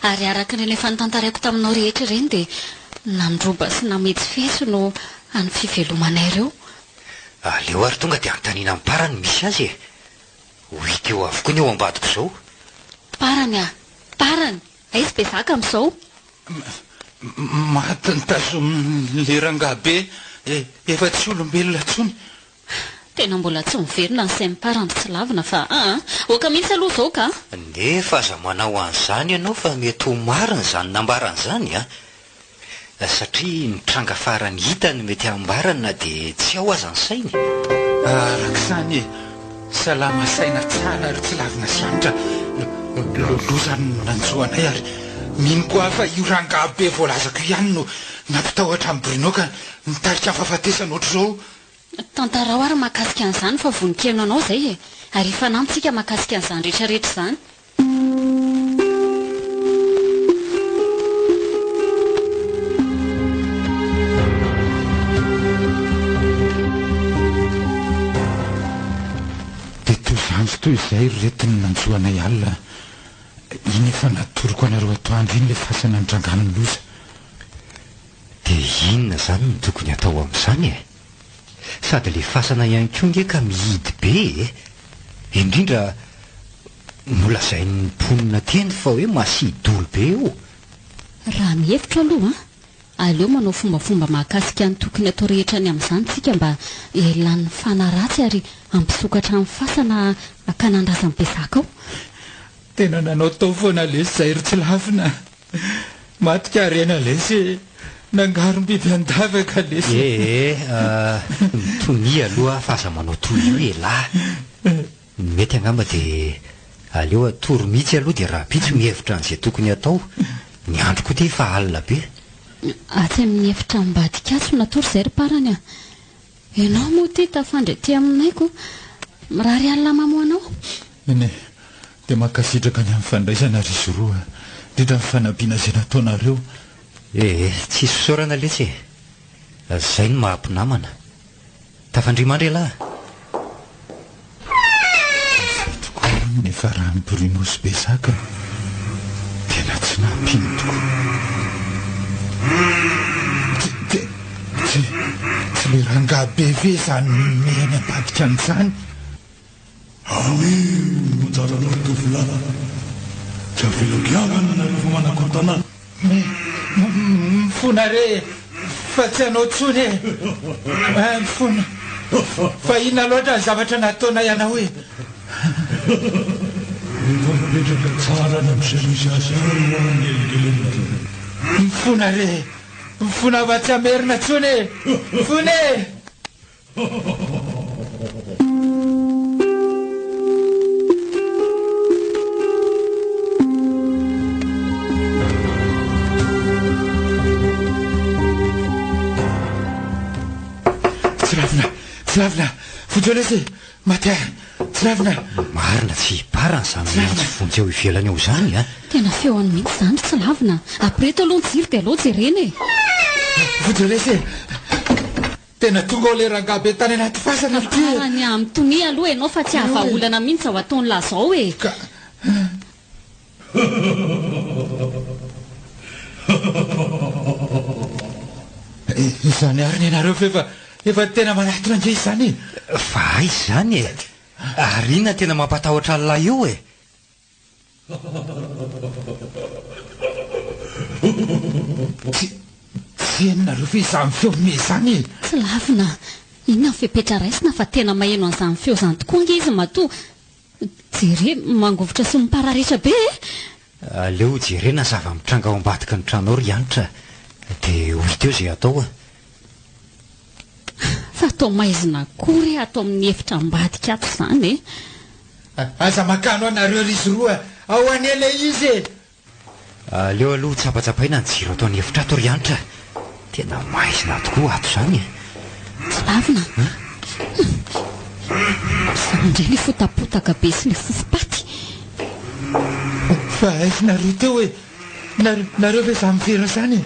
ary araka ireny efa nitantaraiko taminao rehetra ireny dia nandroba sy nametsy feso no any fivelomanay ireo aleo ary tonga dia antaniana amin'ny parany misy azy ho hita eo avokoa ny eo ambadiko zao parany a parany aizy be zaka amin'izao maty ny tazomy rangabe efa tsy olombelona tsony tena mbola tsy miverina ny sain'ny parany tsy lavina fa oka mihitsy aloha zao ka nefa aza manao an'izany ianao fa mety ho marina zany nambarana zany satria nitranga farany hitany mety ambarana dia tsy ao aza ny sainy arak'izany salama saina tsara ary tsy lavina sanitra lozany nanjoanay ary mino koa fa io rangabe voalazako ihany no nampitahoatra amin'ny Bruno ka nitarika ny fahafatesana ohatr' zao tantarao ary mahakasika an'izany fa voninkelina anao zay ary efa nantsika mahakasika an'izany rehetrarehetra izany dia toy izany sy toy izay retiny nanjoanay alina iny efa natoroko anareo atoandro iny le fasana nydrangano ny loza dia inona zany ny tokony atao amin'izany sady le fasana ihany koa nge ka mihidy be indrindra molazain'ny mponina teny fa hoe masidy olo be eo raha mihevitra aloha aleo manao fombafomba mahakasika ny tokony atao rehetra ny amin'izany tsika mba elan'ny fanaratsy ary ampisokatra amin'ny fasana akanandrasan'bezaka ao. Tena nanao tao foana lesy zay ry tsy lavina. Matika arena lesy nangarom-biby andavaka lesy. Mitony aloha fa aza manao toy io elahy. Mety angamba dia aleo atory mihitsy aloha dia raha pitsy mihevitra an'izay tokony atao. Ny andro koa dia efa alina be. Atsy amin'ny efitra ambadika natory izay ry parany a. Ianao moa ty tafandry ty aminayko mirary alina mamoanao. Ene dia makasitraka ny amin'ny fandraisana ry zoroa indrindra ny fanampiana izay nataonareo. Tsy sosorana lesy e. Zay no mahampinamana. Tafandrimandry lahy. Tokoa nefa raha miporimosy bezaka tena tsy nampino tokoa. Tsy le rangaha be ve zany mihany ambadika an'izany. Tsy avilogiavana nareo manakotana. Mifona re fa tsy anao tsony e. Mifona fa ina loatra ny zavatra nataona iana hoe. Mipetraka tsara na misy misy asa mifona re mifona fa tsy amerina tsony e. Mifona e. Tsy lavina vonjeo maty tsy lavina. Marina tsy parany izany miantsy vonjy eo ivelany eo izany a. Tena feoany mihitsy izany tsy lavina. Apreto aloha ny jiro dia aloha jerena e. Vonjeo lesy tena tonga ao le rangaha be tany anaty fasana ty. Farany amin'ny aloha ianao fa tsy havaolana mihitsy ao ataony lazao e. Izany ary ny anareo fa efa tena manatona ndre izany. Fa aiza izany e. Ary inona tena mampatahotra an'ilay io e. Tsy henonareo fa izany feo me izany. Tsy lavina. Inona ny fepetra raisina fa tena maheno an'izany feo izany tokoa nge izy matoa. Jere mangovotra sy mipararetra be e. Aleo jerena zava-mitranga ao ambadika ny tranao ry anitra dia ho hita eo izay atao a. Fa atao maizina kory atao amin'ny efitra ambadika ato izany e. Aza makano anareo ry zoroa ao anela izy e. Aleo aloha tsapatsapaina ny jiro atao ny efitra ato ry anitra. Tena maizina tokoa ato izany e. Tsy lavina. Izany le fotapotaka be sy le fofopaty. Fa aizy nareo teo e. Nareo ve izany mivera izany e.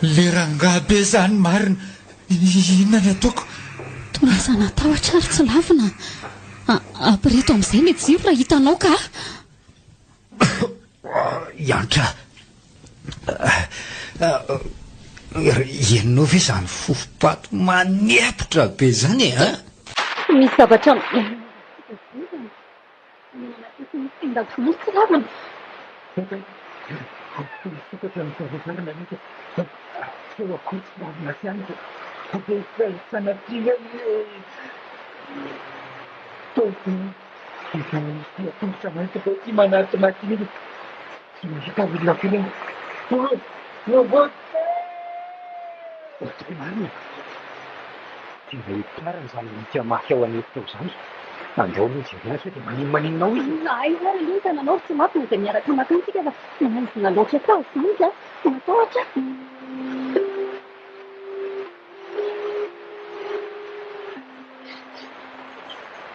Le rangaha be izany marina inona ny ataoko. Tonasa natahotra ary tsy lavina. Apreto amin'izay ny jiro raha hitanao ka. Iantra ianao ve izany fofopato manepotra be izany e. Misy zavatra tsy lavina. Andao mihitsy viasy dia maninao izy. Aiza ary aloha tananao tsy maty dia miaraka makany tsika fa mananjina loatra ka izany izy a natahotra.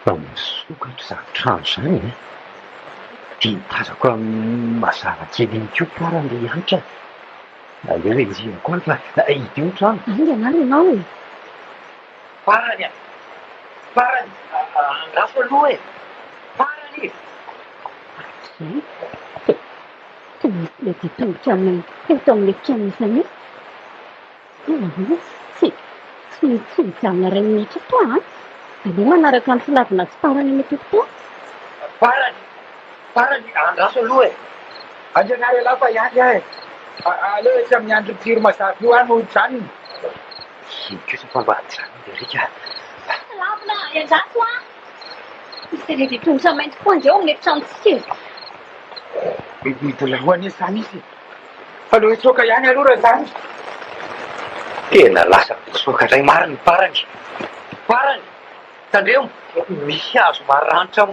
Fa misokatra izany trano izany e. Dia mitazako mazava kely iny koa parany le anitra. Aleo enjehako any fa hita io trano. Ainga anary ianao e. Parany a. Parany. Andafo aloha e. Parany. Le ditongotra amin'ny eto amin'ny efitra misany tsy mijanona iray minitra toa a. Aleo manaraka ny filavina sy parany amin'ny tokotany. Parany. Farany andraso aloha e. Anjanary alafa ihany ahy. Aleo tsy amin'ny andro mitiry mazavy io ano zany. Kosa fambady zany le rika. Lavina iandraso a. Misy rehetra tongotra mainty koa andeo amin'ny efitranotsika. Midolahoany zany izy. Aleo hitsoaka ihany aloha raha zany. Tena lasa mitsoaka ray mariny farany. Farany. Tandremo, misy hazo maranitra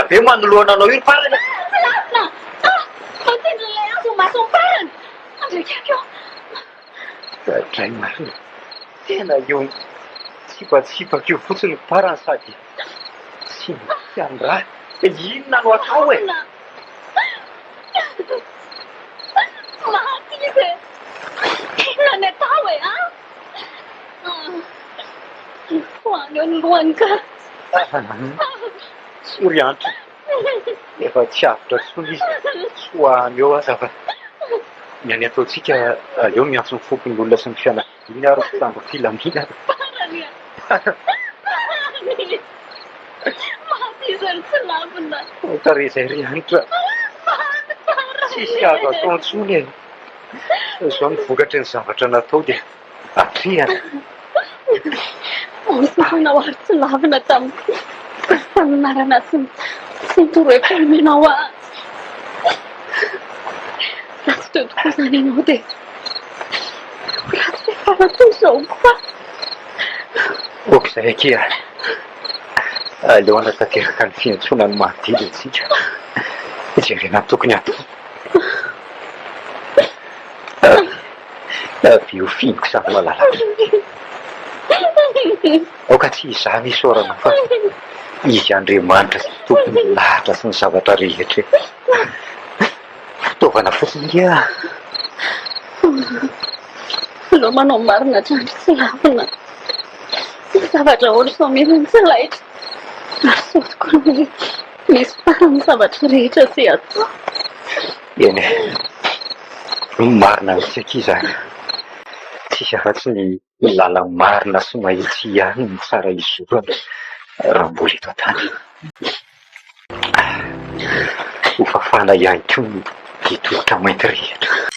be manoloana anao io farany. Lavina! Matendry ilay hazo maso farany. Andrekako eo. Ray mariny. Tena io tsipatsipaka io fotsiny farany sady tsy misy andraha. Inona no atao e? Maty izy. Inona ny atao e, a? Hoany eo ny lohany ka. Sory antro. Efa tsy avitra tsony izy. Soany eo aza fa ny any ataontsika eo miantso ny fokon'olona sy ny fianakaviany ary fitambo filamina. Farany maty izy ny tsy lavina. Tarezay ry anitra. Tsisy azo atao ntsony e. Zao ny vokatry ny zavatra natao dia atrehana. Osinao ary tsy lavina tamiko. Faminarana sy toroefomenao a. Ratsy teo tokoa zany ianao dia ratsy rehefa zao koa. Okizay akia. Aleo anatanteraka ny fiantsonany mahadily antsika. Jerena tokony atao. Biofiniko samy malalaka. Aoka tsy izany isorana fa izy Andriamanitra sy tokony lahatra sy ny zavatra rehetra. Fitaovana fotsiny dia Aleo manao marina trandry tsy lavina. Zavatra ohatr'izao mihitsy tsy laitra. Ary sao tokoa hoe misy farany zavatra rehetra sy atao. eny marina misy akizany. Tsisy afa-tsy ny lala marina sy mahitsy ihany ny tsara izorana raha mbola eto an-tany. Ho fafana ihany koa ny tongotra mainty rehetra.